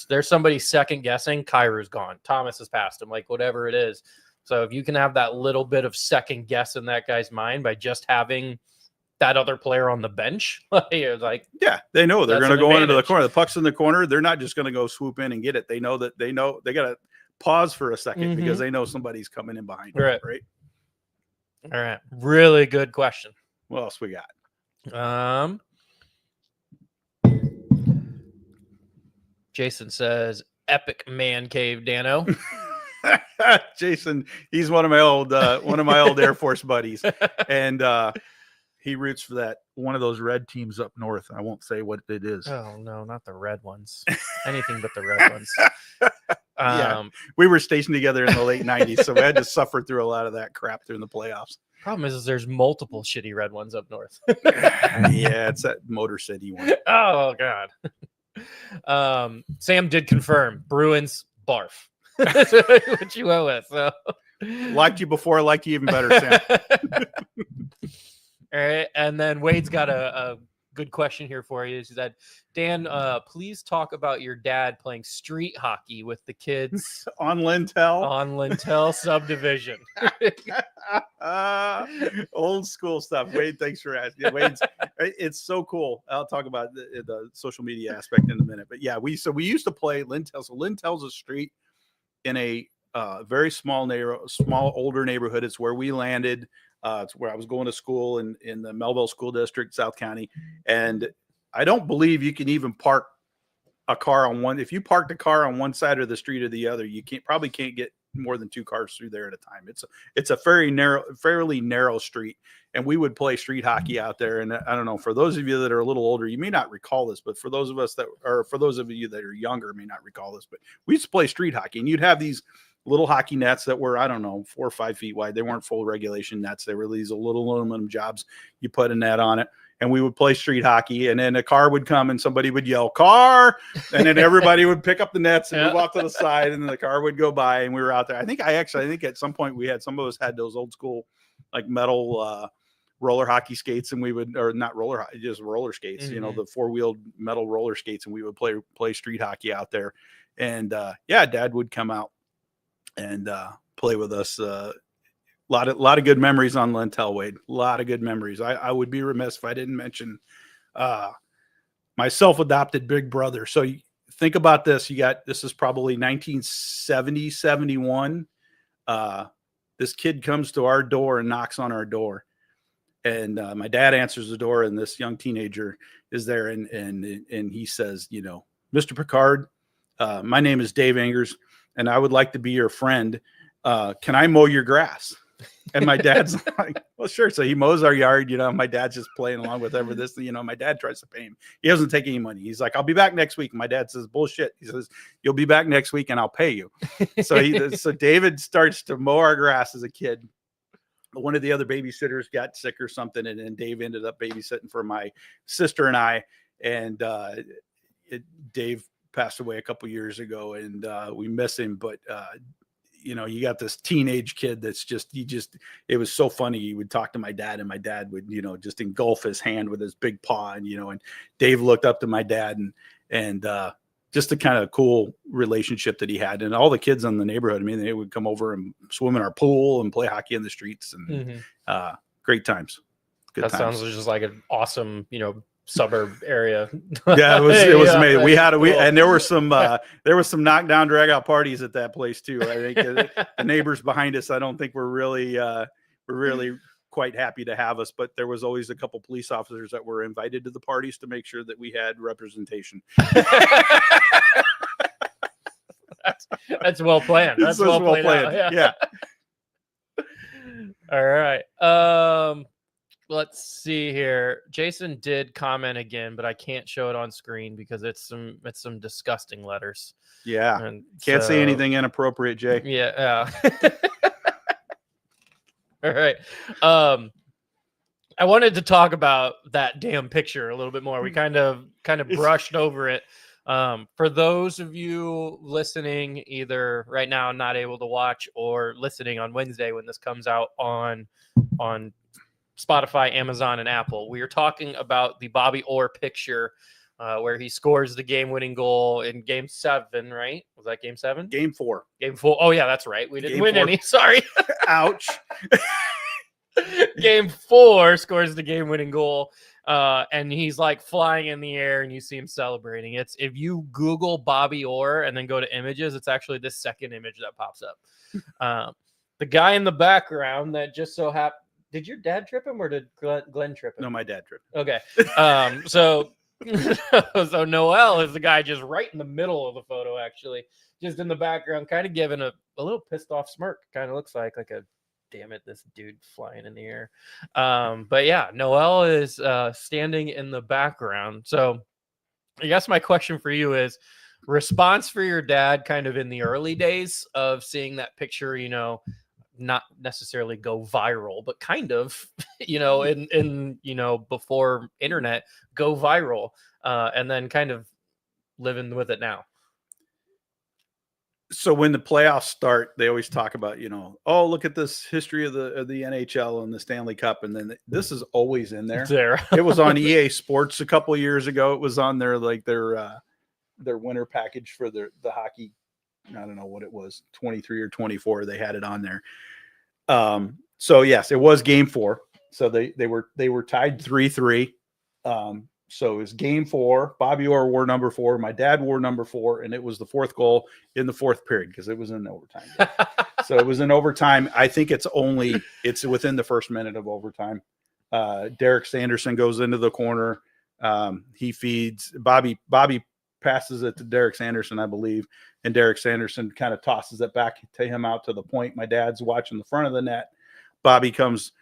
There's somebody second guessing. Kyrie's gone. Thomas has passed him. Like whatever it is. So if you can have that little bit of second guess in that guy's mind by just having that other player on the bench, yeah, they know they're going to go into the corner. The puck's in the corner. They're not just going to go swoop in and get it. They know they got to pause for a second because they know somebody's coming in behind them, right? All right. Really good question. What else we got? Jason says, "Epic man cave, Dano." Jason, he's one of my old Air Force buddies, and he roots for one of those red teams up north. I won't say what it is. Oh no, not the red ones. Anything but the red ones. We were stationed together in the late 90s, so we had to suffer through a lot of that crap during the playoffs. Problem is there's multiple shitty red ones up north. Yeah, it's that Motor City one. Oh God. Sam did confirm Bruins barf. That's what you went with. So. Liked you before, I liked you even better, Sam. All right, and then Wade's got a good question here for you. He said, Dan, please talk about your dad playing street hockey with the kids on Lintel. On Lintel subdivision. Old school stuff. Wade, thanks for asking. It's so cool. I'll talk about the social media aspect in a minute. But yeah, we used to play Lintel. So Lintel's a street in a very small older neighborhood. It's where we landed. It's where I was going to school in the Melville School District, South County. And I don't believe you can even park a car on one. If you parked a car on one side of the street or the other, you probably can't get more than 2 cars through there at a time. It's a fairly narrow street, and we would play street hockey out there. And I don't know, for those of you that are a little older, you may not recall this, but for those of you that are younger, may not recall this, but we used to play street hockey, and you'd have these little hockey nets that were, I don't know, 4 or 5 feet wide. They weren't full regulation nets. They were these little aluminum jobs. You put a net on it, and we would play street hockey, and then a car would come and somebody would yell, "Car!" And then everybody would pick up the nets and move off to the side, and then the car would go by, and we were out there. I think at some point some of us had those old school, like metal roller hockey skates, and we would, or not roller, just roller skates, Mm-hmm. you know, the 4-wheeled metal roller skates, and we would play street hockey out there. And Dad would come out and play with us. A lot of good memories on Lentel, Wade. A lot of good memories. I would be remiss if I didn't mention my self-adopted big brother. So you think about this. This is probably 1970, 71. This kid comes to our door and knocks on our door. And my dad answers the door, and this young teenager is there. And he says, you know, "Mr. Picard, my name is Dave Angers, and I would like to be your friend. Can I mow your grass?" And my dad's like, "Well, sure." So he mows our yard, you know, my dad's just playing along with this, you know, my dad tries to pay him. He doesn't take any money. He's like, "I'll be back next week." My dad says, "Bullshit." He says, "You'll be back next week and I'll pay you." So David starts to mow our grass as a kid. One of the other babysitters got sick or something, and then Dave ended up babysitting for my sister and I. And Dave passed away a couple years ago, and we miss him. But you know, you got this teenage kid that's it was so funny. He would talk to my dad, and my dad would, you know, just engulf his hand with his big paw, and, you know, and Dave looked up to my dad, and just the kind of cool relationship that he had. And all the kids in the neighborhood, I mean, they would come over and swim in our pool and play hockey in the streets, and great times. Good times. Sounds just like an awesome, you know, suburb area. Yeah, it was amazing. Cool. And there were some knockdown drag out parties at that place too. I think the neighbors behind us, I don't think were really quite happy to have us, but there was always a couple police officers that were invited to the parties to make sure that we had representation. That's well planned. That's well planned. Yeah. All right. Let's see here. Jason did comment again, but I can't show it on screen because it's some disgusting letters. Yeah. And can't say anything inappropriate, Jay. Yeah. All right. I wanted to talk about that damn picture a little bit more. We kind of brushed over it. For those of you listening, either right now not able to watch, or listening on Wednesday when this comes out on Spotify, Amazon, and Apple, we are talking about the Bobby Orr picture where he scores the game-winning goal in Game 7, right? Was that Game 7? Game 4. Game 4. Oh, yeah, that's right. We didn't Game win 4. any. Sorry. Ouch. Game 4 scores the game-winning goal, and he's like flying in the air, and you see him celebrating. It's, if you Google Bobby Orr and then go to images, it's actually the second image that pops up. The guy in the background that just so happened. Did your dad trip him, or did Glenn trip him? No, my dad tripped. Okay. So Noel is the guy just right in the middle of the photo, actually, just in the background, kind of giving a little pissed off smirk. Kind of looks like a, damn it, this dude flying in the air. But yeah, Noel is standing in the background. So I guess my question for you is, response for your dad kind of in the early days of seeing that picture, you know, not necessarily go viral, but kind of, you know, in you know, before internet, go viral, and then kind of living with it now. So when the playoffs start, they always talk about, you know, oh, look at this history of the NHL and the Stanley Cup, and then this is always in there. It was on EA Sports a couple of years ago. It was on their winter package for the hockey. I don't know what it was, 23 or 24. They had it on there. So yes, it was Game 4. So they were tied 3-3. So it was Game 4. Bobby Orr wore number 4. My dad wore number 4, and it was the fourth goal in the fourth period because it was in overtime. So it was in overtime. I think it's within the first minute of overtime. Derek Sanderson goes into the corner. He feeds Bobby passes it to Derek Sanderson, I believe, and Derek Sanderson kind of tosses it back to him out to the point. My dad's watching the front of the net. Bobby comes,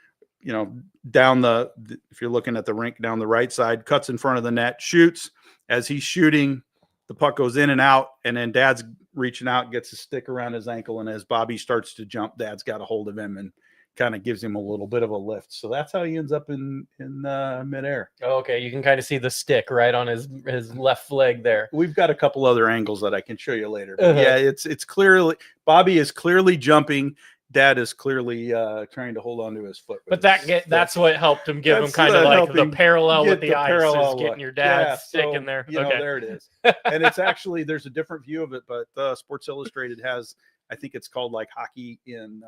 down if you're looking at the rink, down the right side, cuts in front of the net, shoots. As he's shooting, the puck goes in and out, and then Dad's reaching out, gets a stick around his ankle, and as Bobby starts to jump, Dad's got a hold of him and kind of gives him a little bit of a lift. So that's how he ends up in midair. Okay, you can kind of see the stick right on his left leg there. We've got a couple other angles that I can show you later. But yeah, it's clearly Bobby is clearly jumping. Dad is clearly trying to hold on to his foot. But that's what helped him give him kind of like the parallel with the ice is getting your dad's stick in there. There it is. And it's actually, there's a different view of it, but Sports Illustrated has, I think it's called like hockey in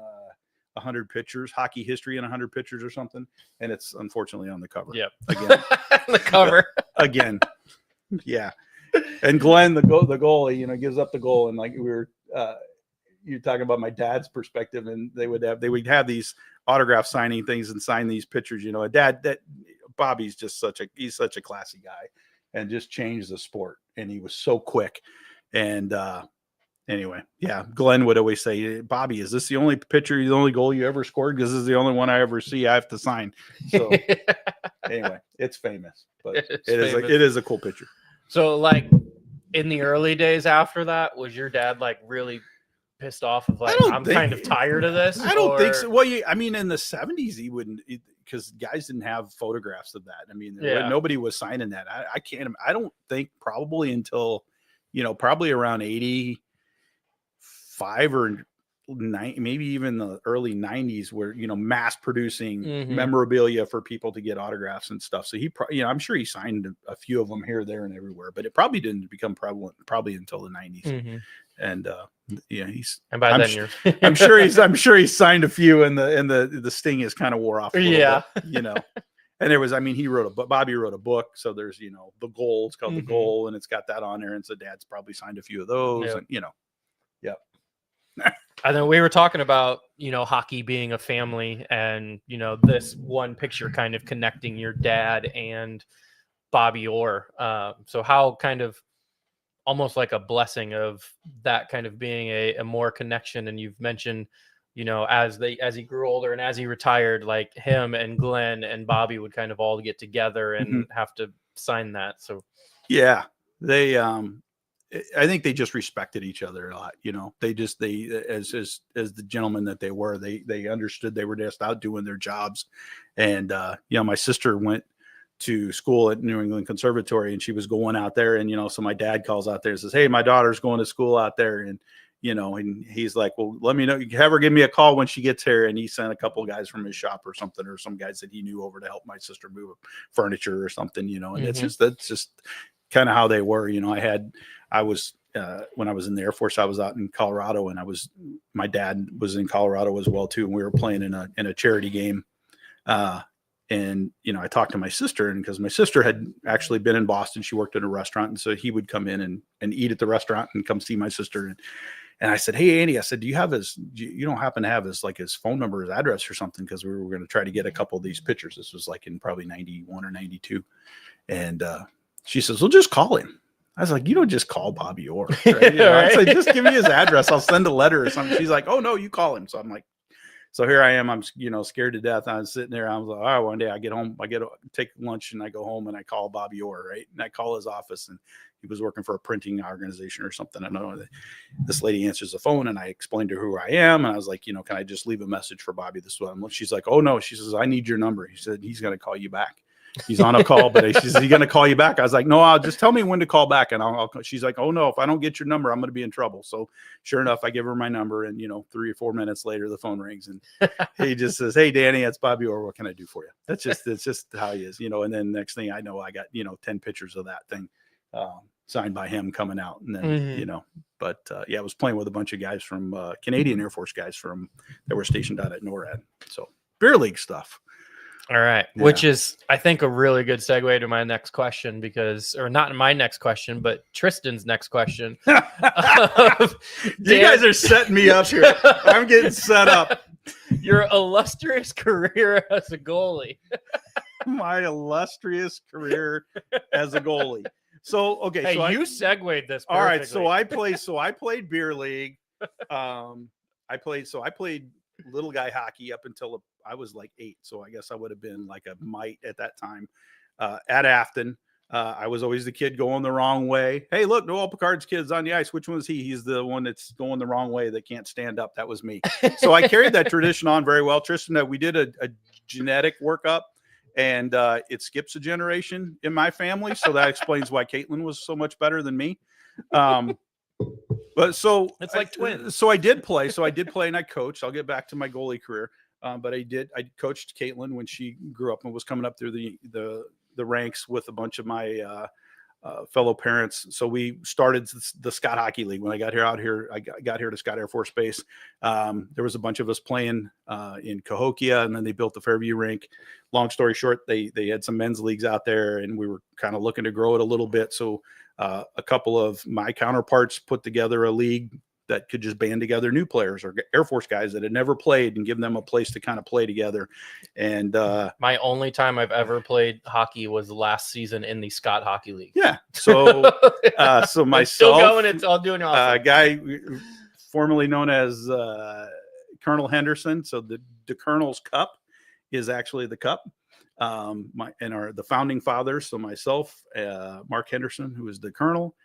100 pictures, hockey history in 100 pictures or something. And it's unfortunately on the cover. Yep. Again. The cover. Again. Yeah. And Glenn, the goalie, gives up the goal. And like we were, you're talking about my dad's perspective, and they would have these autograph signing things and sign these pictures. Bobby's just he's such a classy guy, and just changed the sport. And he was so quick. And anyway, yeah, Glenn would always say, "Bobby, is this the only goal you ever scored? Because this is the only one I ever see. I have to sign." So anyway, it's famous, but it is a cool picture. So like in the early days after that, was your dad like really pissed off of like, I'm kind of tired of this? I don't think so. Well, in the 70s, he wouldn't, because guys didn't have photographs of that. I mean, nobody was signing that. I don't think probably until, probably around 85 or 90, maybe even the early 90s, where, mass producing memorabilia for people to get autographs and stuff. So he, I'm sure he signed a few of them here, there, and everywhere, but it probably didn't become prevalent probably until the 90s. And and by then I'm sure he's signed a few, and the sting is kind of wore off. And there was, Bobby wrote a book. So there's, the goal, it's called The Goal, and it's got that on there. And so Dad's probably signed a few of those, and And then we were talking about, hockey being a family, and, this one picture kind of connecting your dad and Bobby Orr. So how kind of almost like a blessing of that kind of being a more connection. And you've mentioned, as he grew older and as he retired, like him and Glenn and Bobby would kind of all get together and have to sign that. So yeah, they I think they just respected each other a lot. They as the gentlemen that they were, they understood they were just out doing their jobs. And my sister went to school at New England Conservatory, and she was going out there, and so my dad calls out there and says, "Hey, my daughter's going to school out there," and and he's like, "Well, let me know. You have her give me a call when she gets here." And he sent a couple of guys from his shop or something, or some guys that he knew over to help my sister move furniture or something, and that's just kind of how they were. I was when I was in the Air Force, I was out in Colorado, and my dad was in Colorado as well too, and we were playing in a charity game. And, I talked to my sister, and because my sister had actually been in Boston, she worked at a restaurant. And so he would come in and eat at the restaurant and come see my sister. And I said, "Hey, Andy," I said, you don't happen to have his phone number, his address or something? Cause we were going to try to get a couple of these pictures. This was like in probably 91 or 92. And, she says, "Well, just call him." I was like, "You don't just call Bobby Orr." Right? I said, "Just give me his address. I'll send a letter or something." She's like, "Oh no, you call him." So I'm like, so here I am. I'm, scared to death. I was sitting there. I was like, all right, one day I get home, take lunch, and I go home and I call Bobby Orr, right? And I call his office, and he was working for a printing organization or something. I don't know. This lady answers the phone, and I explained to her who I am. And I was like, can I just leave a message for Bobby? This is what I'm. She's like, "Oh no." She says, "I need your number." He said, "He's going to call you back. He's on a call, but she's going to call you back." I was like, "No, I'll just tell me when to call back." And I'll she's like, "Oh no, if I don't get your number, I'm going to be in trouble." So sure enough, I give her my number, and 3 or 4 minutes later, the phone rings, and he just says, "Hey, Danny, it's Bobby Orr. What can I do for you?" It's just how he is, And then next thing I know, I got 10 pictures of that thing signed by him coming out, and then But I was playing with a bunch of guys from Canadian Air Force guys that were stationed out at NORAD. So beer league stuff. All right. Yeah. Which is, I think, a really good segue to my next question, or not my next question, but Tristan's next question. You guys are setting me up here. I'm getting set up. Your illustrious career as a goalie. My illustrious career as a goalie. So okay, Hey, so you segued this. All right, Perfectly. so I played beer league. I played little guy hockey up until I was like 8. So I guess I would have been like a mite at that time. At Afton, I was always the kid going the wrong way. Hey, look, Noel Picard's kid's on the ice. Which one is he? He's the one that's going the wrong way that can't stand up. That was me. So I carried that tradition on very well. Tristan, we did a genetic workup. And it skips a generation in my family, so that explains why Caitlin was so much better than me. But so it's like twins. So I did play, and I coached. I'll get back to my goalie career, but I coached Caitlin when she grew up and was coming up through the ranks with a bunch of my fellow parents. So we started the Scott Hockey League when I got here. I got here to Scott Air Force Base. There was a bunch of us playing in Cahokia, and then they built the Fairview rink. Long story short, they had some men's leagues out there, and we were kind of looking to grow it a little bit. So a couple of my counterparts put together a league that could just band together new players or Air Force guys that had never played and give them a place to kind of play together. And my only time I've ever played hockey was last season in the Scott Hockey League. Yeah. So so myself, it's still going, it's all doing awesome. A guy formerly known as Colonel Henderson. So the Colonel's Cup is actually the cup. The founding fathers. So myself, Mark Henderson, who is the Colonel,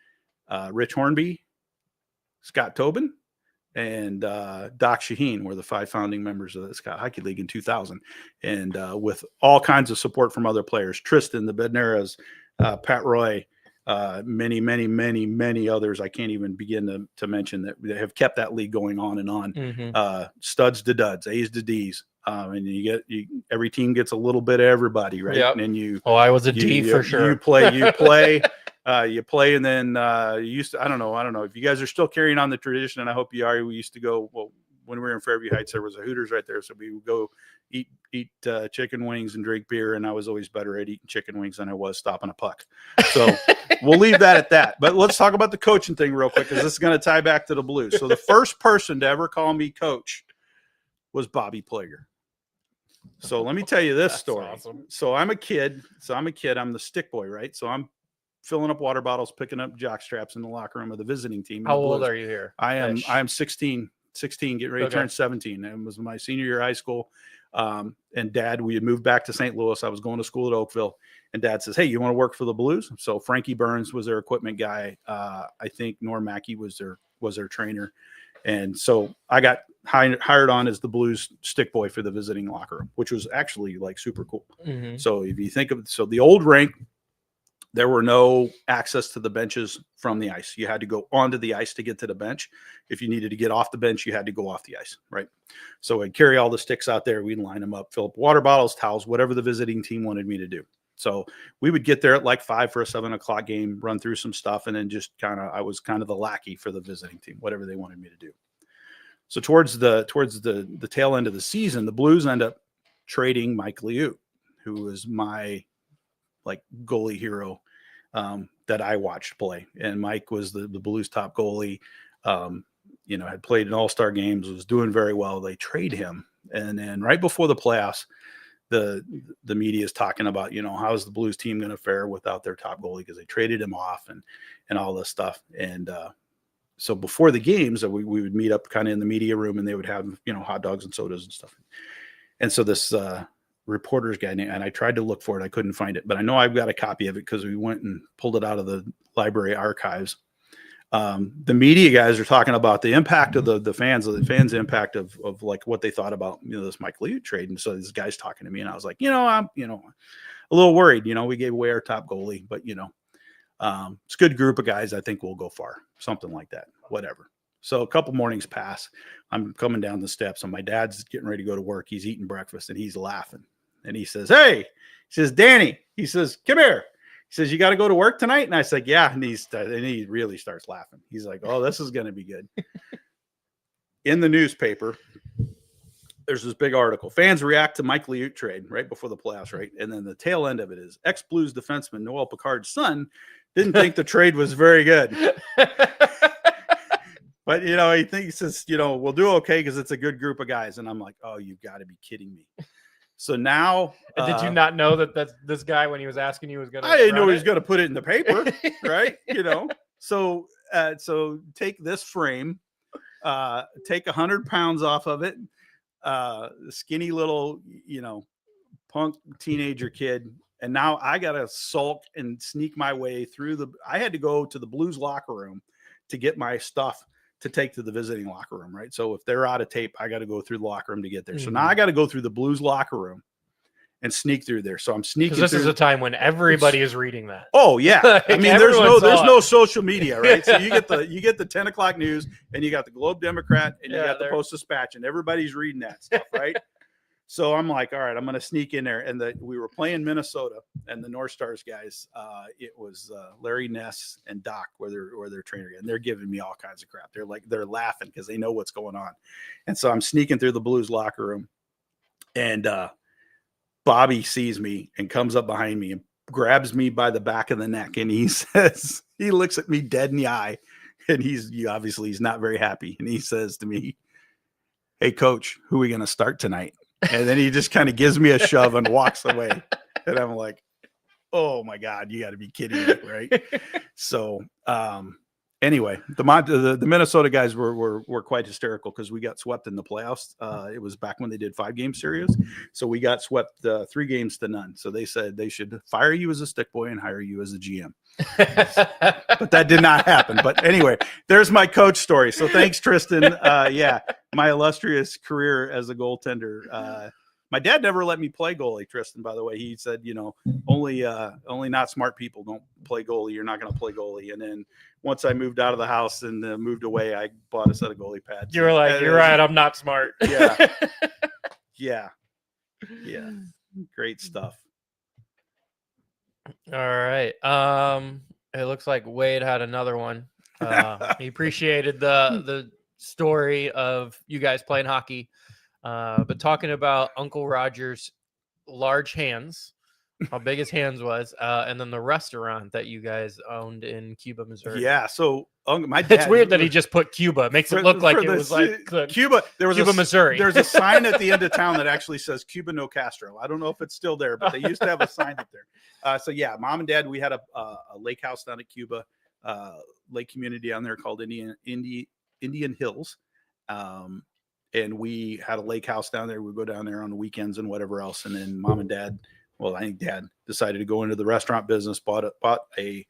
Rich Hornby, Scott Tobin, and Doc Shaheen were the 5 founding members of the Scott Hockey League in 2000. And with all kinds of support from other players, Tristan, the Bednaras, Pat Roy, many, many, many, many others I can't even begin to mention that have kept that league going on and on. Mm-hmm. Studs to duds, A's to D's. And every team gets a little bit of everybody, right? Yep. And I was a D for sure. You play. You play, and then you used to. I don't know if you guys are still carrying on the tradition, and I hope you are. We used to go. Well, when we were in Fairview Heights, there was a Hooters right there, so we would go eat chicken wings and drink beer. And I was always better at eating chicken wings than I was stopping a puck. So we'll leave that at that. But let's talk about the coaching thing real quick, because this is going to tie back to the Blues. So the first person to ever call me coach was Bobby Plager. So let me tell you this story. Awesome. So I'm a kid. I'm the stick boy, right? So I'm filling up water bottles, picking up jock straps in the locker room of the visiting team. How old are you here? I am 16, getting ready to turn 17. It was my senior year of high school. And Dad, we had moved back to St. Louis. I was going to school at Oakville, and Dad says, "Hey, you want to work for the Blues?" So Frankie Burns was their equipment guy. I think Norm Mackey was their trainer. And so I got hired on as the Blues stick boy for the visiting locker room, which was actually like super cool. Mm-hmm. So if you think of the old rink, there were no access to the benches from the ice. You had to go onto the ice to get to the bench. If you needed to get off the bench, you had to go off the ice, right? So I'd carry all the sticks out there. We'd line them up, fill up water bottles, towels, whatever the visiting team wanted me to do. So we would get there at like 5 for a 7 o'clock game, run through some stuff, and then just I was kind of the lackey for the visiting team, whatever they wanted me to do. So towards the tail end of the season, the Blues end up trading Mike Liut, who was my like goalie hero that I watched play. And Mike was the Blues top goalie, had played in all-star games, was doing very well. They trade him. And then right before the playoffs, the media is talking about, how is the Blues team going to fare without their top goalie, because they traded him off and all this stuff. And so before the games, we would meet up kind of in the media room, and they would have, hot dogs and sodas and stuff. And so this reporter's guy, and I tried to look for it. I couldn't find it, but I know I've got a copy of it because we went and pulled it out of the library archives. The media guys are talking about the impact of the fans impact of like what they thought about, this Mike Liut trade. And so this guy's talking to me, and I was like, I'm, a little worried, we gave away our top goalie, but it's a good group of guys. I think we'll go far, something like that, whatever. So a couple mornings pass. I'm coming down the steps, and my dad's getting ready to go to work. He's eating breakfast, and he's laughing. And he says, "Hey," he says, "Danny," he says, "come here." He says, "You got to go to work tonight?" And I said, "Yeah." And he really starts laughing. He's like, "Oh, this is going to be good." In the newspaper, there's this big article. Fans react to Mike Liut trade right before the playoffs, right? And then the tail end of it is ex-Blues defenseman Noel Picard's son didn't think the trade was very good. But, he says, we'll do okay because it's a good group of guys. And I'm like, oh, you've got to be kidding me. So now, Did you not know that this guy, when he was asking you, was going to? I didn't know he was going to put it in the paper, right? So take this frame, take 100 pounds off of it, skinny little, punk teenager kid. And now I got to sulk and sneak my way through I had to go to the Blues locker room to get my stuff to take to the visiting locker room, right? So if they're out of tape, I got to go through the locker room to get there. So now I got to go through the Blues locker room and sneak through there. So I'm sneaking. This is a time when everybody is reading that. Oh yeah, Like, I mean, there's no social media, right? So you get the 10 o'clock news, and you got the Globe Democrat, and you got the Post-Dispatch, and everybody's reading that stuff, right? So I'm like, all right, I'm going to sneak in there. And we were playing Minnesota, and the North Stars guys, it was Larry Ness and Doc were their trainer, and they're giving me all kinds of crap. They're laughing because they know what's going on. And so I'm sneaking through the Blues locker room, and Bobby sees me and comes up behind me and grabs me by the back of the neck, and he looks at me dead in the eye, and he's not very happy, and he says to me, "Hey, coach, who are we going to start tonight?" And then he just kind of gives me a shove and walks away. And I'm like, oh my God, you got to be kidding me, right? So anyway, the Minnesota guys were quite hysterical because we got swept in the playoffs. It was back when they did 5-game series. So we got swept 3-0. So they said they should fire you as a stick boy and hire you as a GM. But that did not happen. But anyway, there's my coach story. So thanks, Tristan. My illustrious career as a goaltender. My dad never let me play goalie, Tristan, by the way. He said, only not smart people don't play goalie. You're not going to play goalie. And then once I moved out of the house and moved away, I bought a set of goalie pads. You were like, you're right, I'm not smart. Yeah. Yeah. Great stuff. All right. It looks like Wade had another one. He appreciated the story of you guys playing hockey, but talking about Uncle Roger's large hands, how big his hands was, and then the restaurant that you guys owned in Cuba, Missouri. Yeah. So my dad, it's weird that he just put Cuba. It makes it look like it was like Cuba. There was Cuba, Missouri. There's a sign at the end of town that actually says Cuba no Castro. I don't know if it's still there, but they used to have a sign up there. So yeah, mom and dad, we had a lake house down at Cuba, lake community down there called Indian Hills. And we had a lake house down there. We'd go down there on the weekends and whatever else. And then mom and dad, I think dad decided to go into the restaurant business, bought a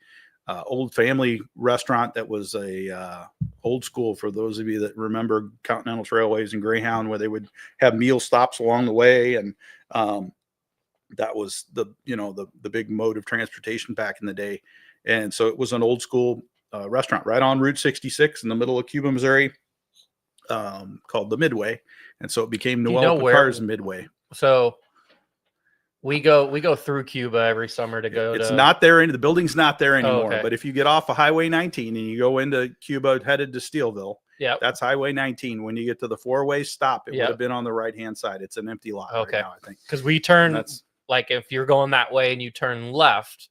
old family restaurant that was a old school, for those of you that remember Continental Trailways and Greyhound, where they would have meal stops along the way. And that was the big mode of transportation back in the day. And so it was an old school restaurant right on Route 66 in the middle of Cuba, Missouri, called the Midway. And so it became Noel Picard's Midway. So we go through Cuba every summer to go. It's not there. The building's not there anymore. Okay. But if you get off of Highway 19 and you go into Cuba headed to Steelville, that's Highway 19. When you get to the 4-way stop, it would have been on the right-hand side. It's an empty lot right now, I think. Because we turn, like if you're going that way and you turn left,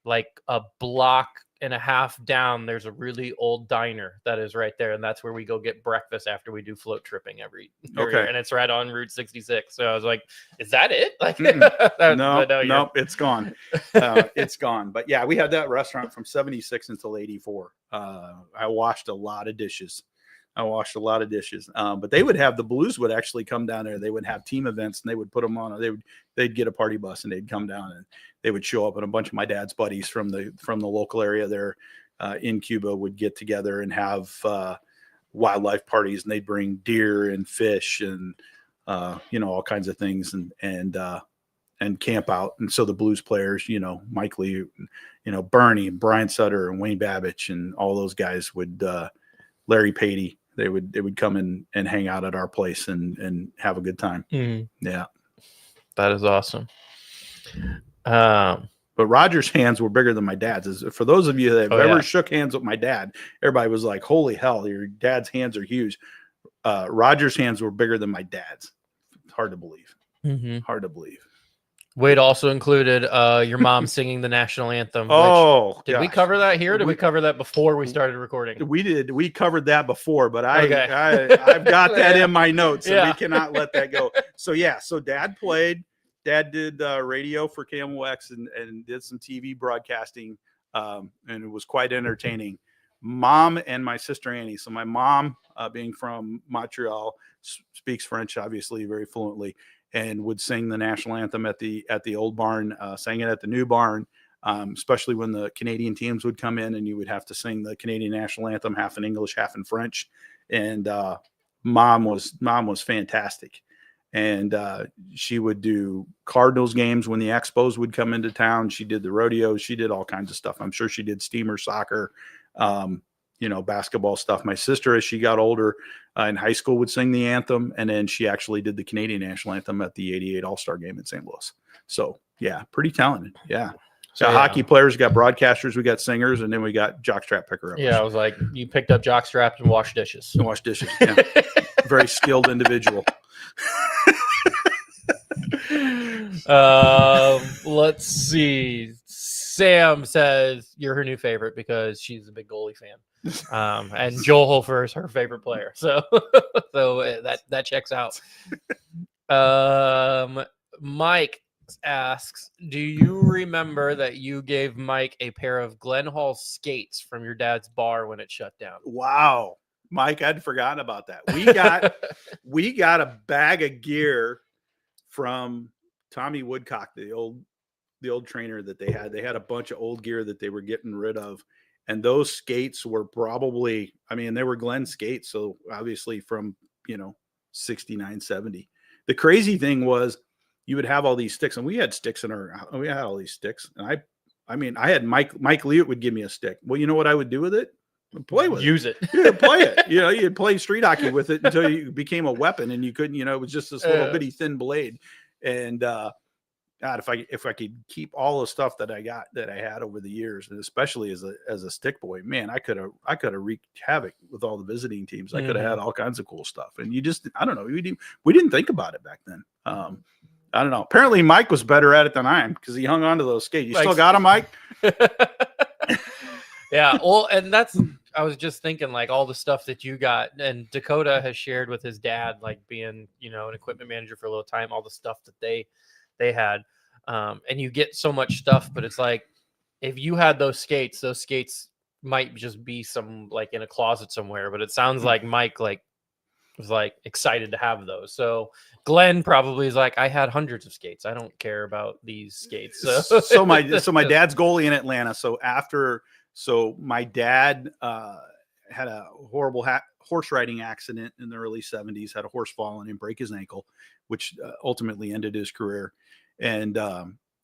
like a block and a half down, there's a really old diner that is right there, and that's where we go get breakfast after we do float tripping every year, and it's right on Route 66. So I was like, is that it? Like, no, it's gone. It's gone. But yeah, we had that restaurant from 76 until 84. I washed a lot of dishes. But they would have, the Blues would actually come down there. They would have team events, and they would put them on. They'd get a party bus, and they'd come down, and they would show up, and a bunch of my dad's buddies from the local area there in Cuba would get together and have wildlife parties, and they'd bring deer and fish and all kinds of things, and camp out. And so the Blues players, Mike Lee, Bernie and Brian Sutter and Wayne Babbage and all those guys would, Larry Patey, they would come in and hang out at our place and have a good time. Yeah. That is awesome. But Roger's hands were bigger than my dad's. For those of you that have ever shook hands with my dad, everybody was like, holy hell, your dad's hands are huge. Roger's hands were bigger than my dad's. Hard to believe. Hard to believe. Wade also included your mom singing the national anthem. Did we cover that here? Or did we cover that before we started recording? We did. We covered that before, but I've got that in my notes, and we cannot let that go. So Dad played. Dad did radio for KMOX and did some TV broadcasting, and it was quite entertaining. Mom and my sister Annie. So my mom, being from Montreal, speaks French obviously very fluently, and would sing the national anthem at the old barn, sang it at the new barn, especially when the Canadian teams would come in, and you would have to sing the Canadian national anthem half in English, half in French. And mom was fantastic. And she would do Cardinals games when the Expos would come into town. She did the rodeos. She did all kinds of stuff. I'm sure she did steamer soccer, basketball stuff. My sister, as she got older in high school, would sing the anthem. And then she actually did the Canadian national anthem at the 88 All-Star game in St. Louis. So, yeah, pretty talented. Yeah. Got hockey players, got broadcasters, we got singers, and then we got jockstrap picker-uppers. Yeah, I was like, you picked up jockstraps and washed dishes. Yeah. Very skilled individual. Let's see. Sam says you're her new favorite because she's a big goalie fan. And Joel Hofer is her favorite player. So that checks out. Mike asks, do you remember that you gave Mike a pair of Glen Hall skates from your dad's bar when it shut down? Wow. Mike, I'd forgotten about that. We got a bag of gear from Tommy Woodcock, the old trainer that they had. They had a bunch of old gear that they were getting rid of. And those skates were probably, they were Glen skates. So obviously from, 69, 70. The crazy thing was you would have all these sticks, and we had sticks we had all these sticks. And I had Mike Lewitt would give me a stick. Well, you know what I would do with it? Play with Use it. Yeah, play it. You'd play street hockey with it until you became a weapon, and you couldn't, it was just this little bitty thin blade. And God, if I could keep all the stuff that I had over the years, and especially as a stick boy, man, I could have wreaked havoc with all the visiting teams. I could have had all kinds of cool stuff. And I don't know, we didn't think about it back then. I don't know. Apparently Mike was better at it than I am because he hung on to those skates. You still got them, Mike? Yeah. Well, and I was just thinking, like, all the stuff that you got, and Dakota has shared with his dad, like being, an equipment manager for a little time, all the stuff that they had. And you get so much stuff, but it's like, if you had those skates might just be some, like, in a closet somewhere, but it sounds like Mike, was excited to have those. So Glenn probably is like, I had hundreds of skates. I don't care about these skates. So my dad's goalie in Atlanta. So my dad had a horrible horse riding accident in the early 70s, had a horse fall on him, break his ankle, which ultimately ended his career, and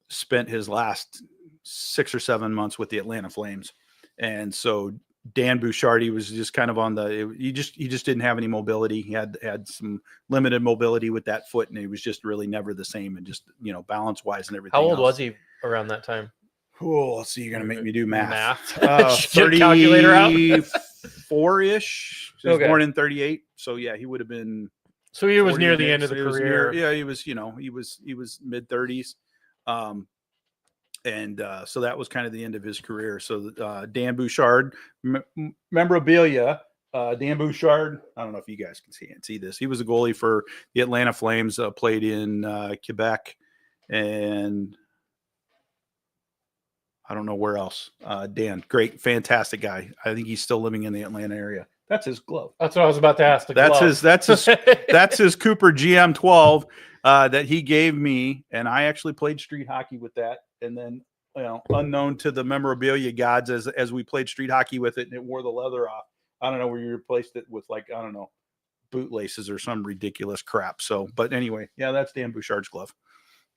spent his last 6 or 7 months with the Atlanta Flames. And so Dan Picard, he was just kind of he just didn't have any mobility. He had some limited mobility with that foot, and he was just really never the same, and just, balance wise and everything. How old was he around that time? Oh, let's see. You're going to make me do math. 30, calculator out. 34-ish. He was born in 38. So yeah, he would have been. So he was near the end of the career. He was, he was mid 30s. So that was kind of the end of his career. So Dan Picard, memorabilia, Dan Picard, I don't know if you guys can see this. He was a goalie for the Atlanta Flames, played in Quebec, and I don't know where else. Dan, great, fantastic guy. I think he's still living in the Atlanta area. That's his glove. That's what I was about to ask. That's his Cooper GM12 that he gave me, and I actually played street hockey with that. And then, unknown to the memorabilia gods, as we played street hockey with it, and it wore the leather off. I don't know where you replaced it with, bootlaces or some ridiculous crap. So, but anyway, yeah, that's Dan Bouchard's glove.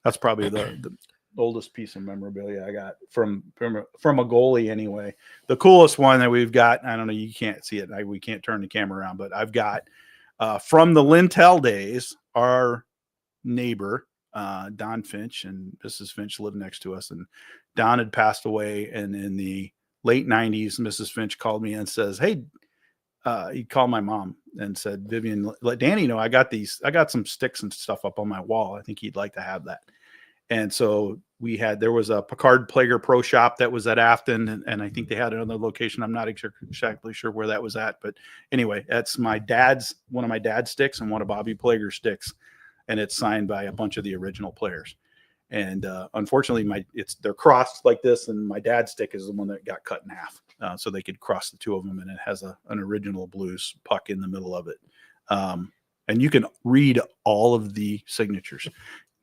That's probably the oldest piece of memorabilia I got from a goalie anyway. The coolest one that we've got, I don't know, you can't see it. We can't turn the camera around, but I've got from the Lintel days, our neighbor, Don Finch and Mrs. Finch lived next to us, and Don had passed away. And in the late 90s, Mrs. Finch called me and says, hey, he called my mom and said, Vivian, let Danny know I got some sticks and stuff up on my wall. I think he'd like to have that. And so there was a Picard Plager Pro Shop that was at Afton, and I think they had another location. I'm not exactly sure where that was at, but anyway, that's one of my dad's sticks and one of Bobby Plager's sticks, and it's signed by a bunch of the original players. And unfortunately, they're crossed like this, and my dad's stick is the one that got cut in half, so they could cross the two of them, and it has an original Blues puck in the middle of it. And you can read all of the signatures.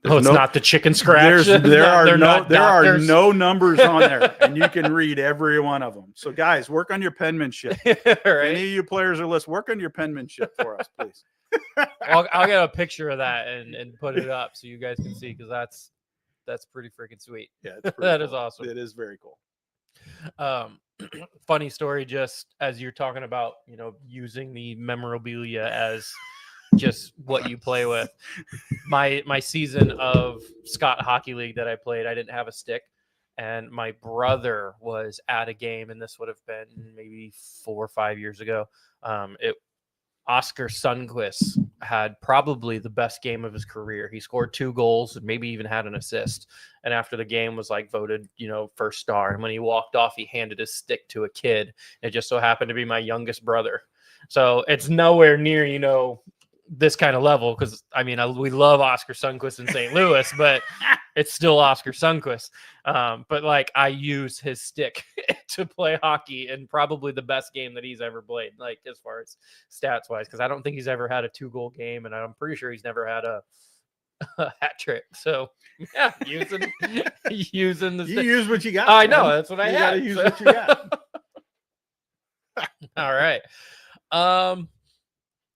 It's not the chicken scratch. There are no numbers on there, and you can read every one of them. So, guys, work on your penmanship. Right? Any of you players are listening, work on your penmanship for us, please. I'll get a picture of that and put it up so you guys can see, because that's pretty freaking sweet. Yeah, that is awesome. It is very cool. Funny story, just as you're talking about, using the memorabilia as just what you play with. My season of Scott Hockey League that I played, I didn't have a stick, and my brother was at a game, and this would have been maybe 4 or 5 years ago. Oscar Sundqvist had probably the best game of his career. He scored 2 goals and maybe even had an assist. And after the game was voted, first star. And when he walked off, he handed his stick to a kid. It just so happened to be my youngest brother. So it's nowhere near, this kind of level, because we love Oscar Sundqvist in St. Louis, but it's still Oscar Sundqvist. But I use his stick to play hockey, and probably the best game that he's ever played, as far as stats wise, because I don't think he's ever had a 2-goal game, and I'm pretty sure he's never had a hat trick. So yeah, using the stick. You use what you got. I know, that's what I had. Gotta use what you got. All right.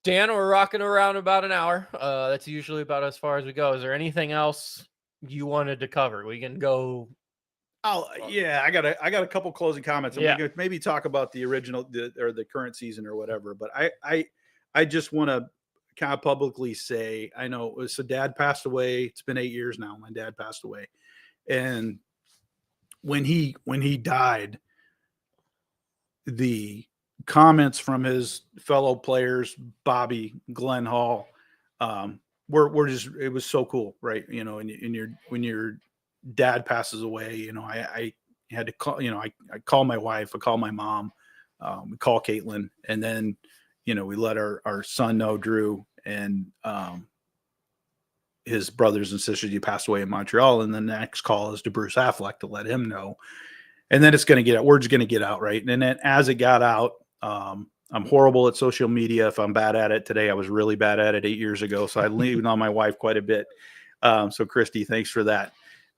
Dan, we're rocking around about an hour. That's usually about as far as we go. Is there anything else you wanted to cover? We can go. Oh yeah, I got a couple closing comments. And we could maybe talk about the original or the current season or whatever. But I just want to kind of publicly say, I know so Dad passed away. It's been 8 years now. My dad passed away, and when he died, the comments from his fellow players, Bobby, Glenn Hall, were just, it was so cool, right? When your dad passes away, I had to call, I call my wife, I call my mom, we call Caitlin, and then, we let our son know, Drew, and his brothers and sisters, he passed away in Montreal. And then the next call is to Bruce Affleck to let him know. And then it's going to get out. Word's going to get out, right? And then as it got out, I'm horrible at social media. If I'm bad at it today, I was really bad at it 8 years ago. So I leaned on my wife quite a bit. So Christy, thanks for that.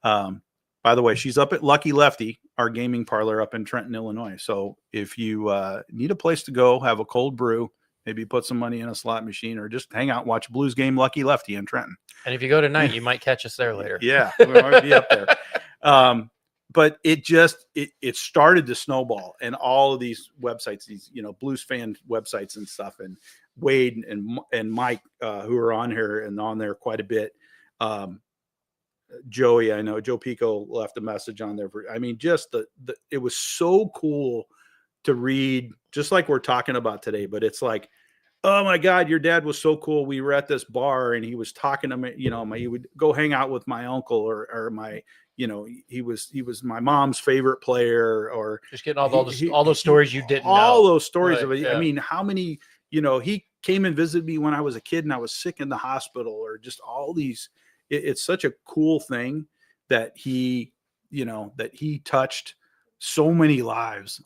By the way, she's up at Lucky Lefty, our gaming parlor up in Trenton, Illinois. So if you need a place to go, have a cold brew, maybe put some money in a slot machine, or just hang out and watch Blues game Lucky Lefty in Trenton. And if you go tonight, you might catch us there later. Yeah, we might be up there. But it started to snowball, and all of these websites, these, Blues fan websites and stuff, and Wade and Mike, who are on here and on there quite a bit. Joey, I know Joe Pico left a message on there it was so cool to read, just like we're talking about today, but it's like, oh my God, your dad was so cool. We were at this bar and he was talking to me, he would go hang out with my uncle or my, he was my mom's favorite player, or just getting all those stories you didn't know. All those stories of it. Yeah. I mean, how many, he came and visited me when I was a kid and I was sick in the hospital, or just all these, it's such a cool thing that he touched so many lives.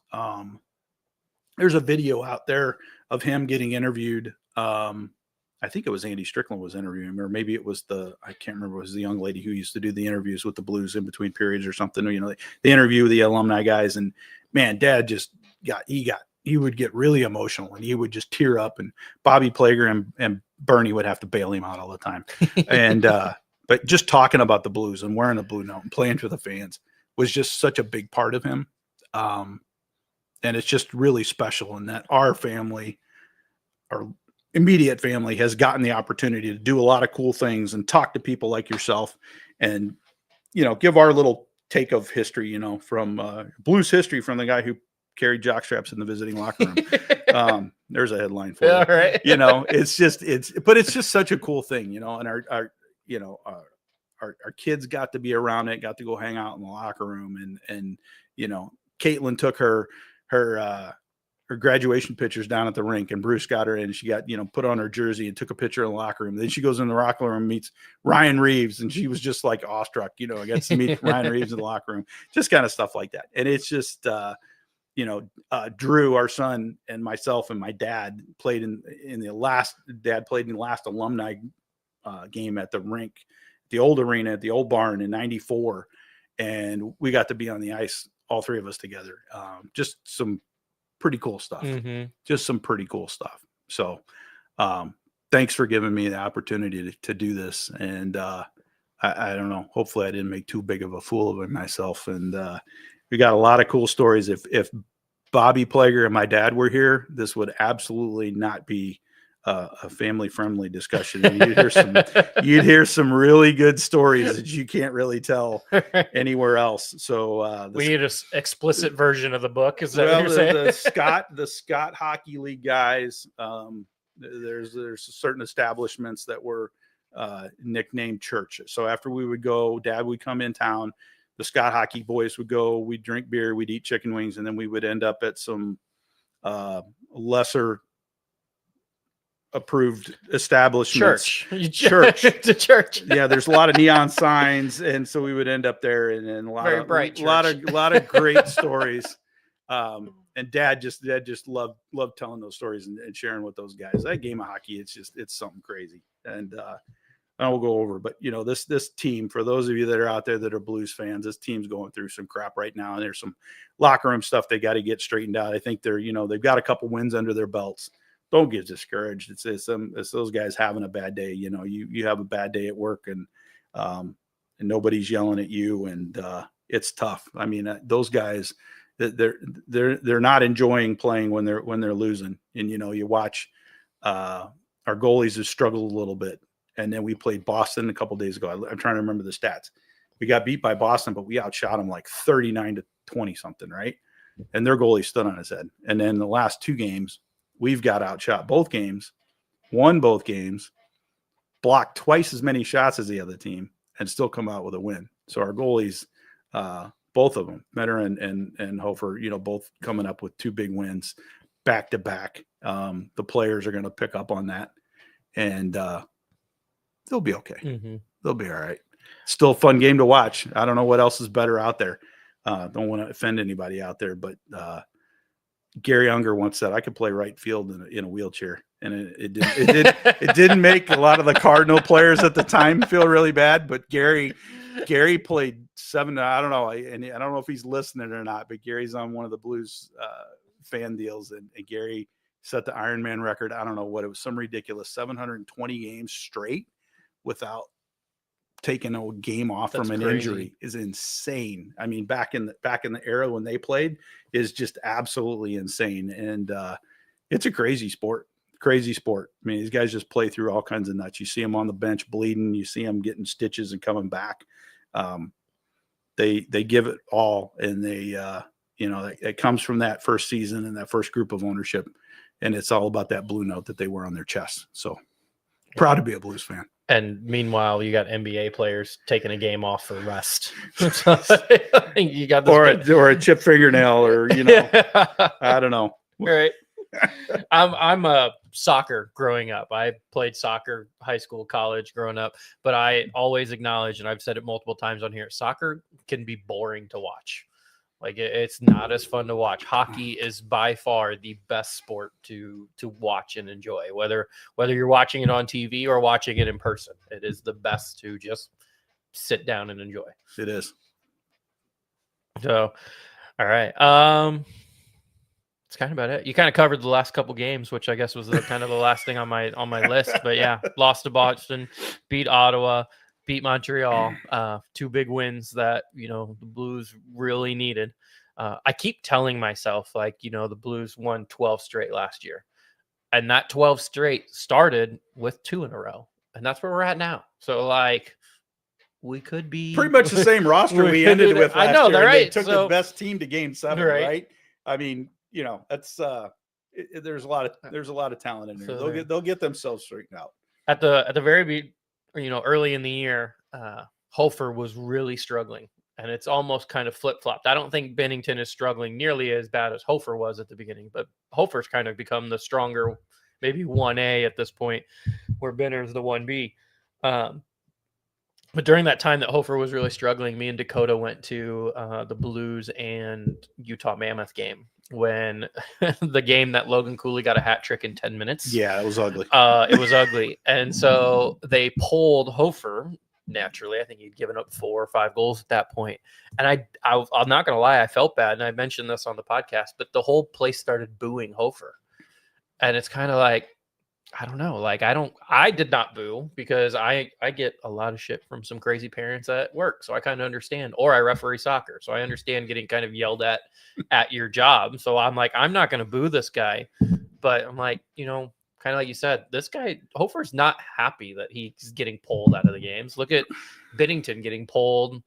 There's a video out there of him getting interviewed. I think it was Andy Strickland was interviewing him, or maybe it was I can't remember, it was the young lady who used to do the interviews with the Blues in between periods or something, they interview the alumni guys, and man, Dad just he would get really emotional and he would just tear up, and Bobby Plager and Bernie would have to bail him out all the time. And, but just talking about the Blues and wearing a blue note and playing for the fans was just such a big part of him. And it's just really special in that our family, our immediate family, has gotten the opportunity to do a lot of cool things and talk to people like yourself, and, give our little take of history, from Blues history, from the guy who carried jockstraps in the visiting locker room. There's a headline for it. Right. It's just such a cool thing, and our kids got to be around it, got to go hang out in the locker room, and Caitlin took her her graduation pictures down at the rink, and Bruce got her in. She got, put on her jersey and took a picture in the locker room. Then she goes in the locker room and meets Ryan Reeves, and she was just like awestruck. I got to meet Ryan Reeves in the locker room, just kind of stuff like that. And it's just, Drew, our son, and myself and my dad played in the last alumni game at the rink, the old arena at the old barn in '94. And we got to be on the ice, all three of us together. Just some pretty cool stuff. Just some pretty cool stuff. So thanks for giving me the opportunity to do this. And I don't know, hopefully I didn't make too big of a fool of myself. And we got a lot of cool stories. If Bobby Plager and my dad were here, this would absolutely not be a family-friendly discussion. You'd hear some really good stories that you can't really tell anywhere else. So we need an explicit version of the book. Is that what you're saying? the Scott Hockey League guys. There's certain establishments that were nicknamed churches. So after we would go, Dad would come in town. The Scott Hockey boys would go. We'd drink beer. We'd eat chicken wings, and then we would end up at some lesser approved establishments. Church. The church. Yeah, there's a lot of neon signs, and so we would end up there, and a lot of great stories. And Dad just loved telling those stories and sharing with those guys. That game of hockey, it's something crazy. And I will go over, but this team, for those of you that are out there that are Blues fans, this team's going through some crap right now, and there's some locker room stuff they got to get straightened out. I think they've got a couple wins under their belts. Don't get discouraged. It's those guys having a bad day. You have a bad day at work, and nobody's yelling at you, and it's tough. I mean, those guys, they're not enjoying playing when they're losing. And you watch our goalies have struggled a little bit, and then we played Boston a couple days ago. I'm trying to remember the stats. We got beat by Boston, but we outshot them like 39-20 something, right? And their goalie stood on his head. And then the last two games, we've got outshot both games, won both games, blocked twice as many shots as the other team, and still come out with a win. So our goalies, both of them, Metter and Hofer, both coming up with two big wins back to back. The players are going to pick up on that, and they'll be okay. They'll be all right. Still a fun game to watch. I don't know what else is better out there. Don't want to offend anybody out there, but Gary Unger once said I could play right field in a wheelchair, and it didn't make a lot of the Cardinal players at the time feel really bad. But Gary played 7. I don't know, and I don't know if he's listening or not. But Gary's on one of the Blues fan deals, and Gary set the Ironman record. I don't know what it was, some ridiculous 720 games straight without taking a game off from an injury is insane. I mean, back in the era when they played is just absolutely insane. And it's a crazy sport. I mean, these guys just play through all kinds of nuts. You see them on the bench bleeding. You see them getting stitches and coming back. They give it all, and it comes from that first season and that first group of ownership. And it's all about that blue note that they wear on their chest. So proud to be a Blues fan. And meanwhile, you got NBA players taking a game off for rest. You got this or a chipped fingernail, or I don't know. All right. I'm a soccer growing up. I played soccer, high school, college growing up, but I always acknowledge, and I've said it multiple times on here, soccer can be boring to watch. Like it's not as fun to watch. Hockey is by far the best sport to watch and enjoy, whether you're watching it on TV or watching it in person. It is the best to just sit down and enjoy. It is. So, all right. That's kind of about it. You kind of covered the last couple games, which I guess was kind of the last thing on my list. But yeah, lost to Boston, beat Ottawa, beat Montreal. Two big wins that, the Blues really needed. I keep telling myself, the Blues won 12 straight last year. And that 12 straight started with 2 in a row. And that's where we're at now. So, we could be pretty much the same roster we ended with last year. I know, year. right? They took the best team to Game 7, right? I mean, that's there's a lot of talent in there. So they'll get themselves straightened out. At the very early in the year, Hofer was really struggling, and it's almost kind of flip-flopped. I don't think Bennington is struggling nearly as bad as Hofer was at the beginning, but Hofer's kind of become the stronger, maybe 1A at this point, where Benner's the 1B. But during that time that Hofer was really struggling, me and Dakota went to the Blues and Utah Mammoth game, when the game that Logan Cooley got a hat trick in 10 minutes. Yeah, it was ugly. It was ugly. And so they pulled Hofer naturally. I think he'd given up 4 or 5 goals at that point. And I'm not going to lie, I felt bad. And I mentioned this on the podcast, but the whole place started booing Hofer. And it's kind of like, I don't know. Like, I did not boo, because I get a lot of shit from some crazy parents at work. So I kind of understand, or I referee soccer. So I understand getting kind of yelled at your job. So I'm like, I'm not going to boo this guy, but I'm like, you know, kind of like you said, this guy, Hofer's not happy that he's getting pulled out of the games. Look at Bennington getting pulled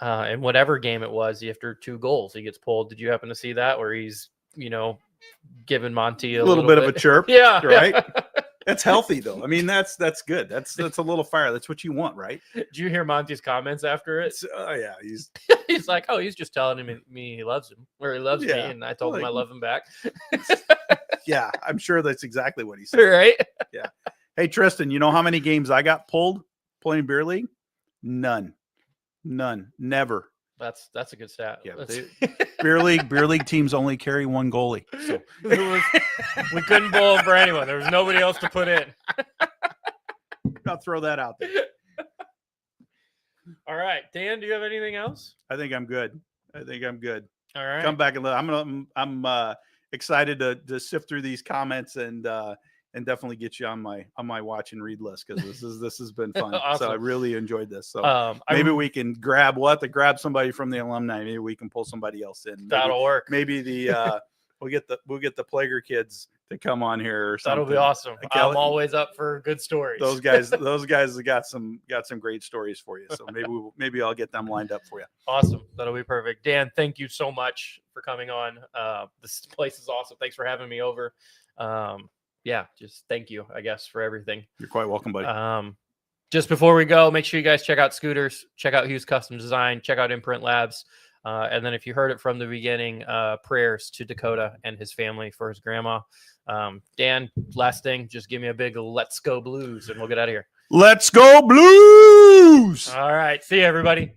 in whatever game it was after 2 goals. He gets pulled. Did you happen to see that, where he's, you know, giving Monty a little bit of a chirp? Yeah. Right. That's healthy, though. I mean, that's good. That's a little fire. That's what you want, right? Did you hear Monty's comments after it? Oh yeah, he's like, oh, he's just telling me he loves him, or he loves me, and I told him I love him back. Yeah, I'm sure that's exactly what he said. Right? Yeah. Hey, Tristan, you know how many games I got pulled playing beer league? None. Never. That's a good stat. Yeah. Beer league teams only carry 1 goalie. So we couldn't bowl for anyone. There was nobody else to put in. I'll throw that out there. All right, Dan, do you have anything else? I think I'm good. All right. Come back and I'm excited to sift through these comments and definitely get you on my watch and read list, because this has been fun. Awesome. So I really enjoyed this. So maybe we can grab somebody from the alumni. Maybe we can pull somebody else in. That'll work. Maybe we'll get the Plager kids to come on here or something. That'll be awesome. I'm always up for good stories. Those guys have got some great stories for you. So maybe I'll get them lined up for you. Awesome. That'll be perfect. Dan, thank you so much for coming on. This place is awesome. Thanks for having me over. Yeah, just thank you, I guess, for everything. You're quite welcome, buddy. Just before we go, make sure you guys check out Scooters, check out Hughes Custom Design, check out Imprint Labs. And then if you heard it from the beginning, prayers to Dakota and his family for his grandma. Dan, last thing, just give me a big let's go Blues and we'll get out of here. Let's go Blues! All right. See you, everybody.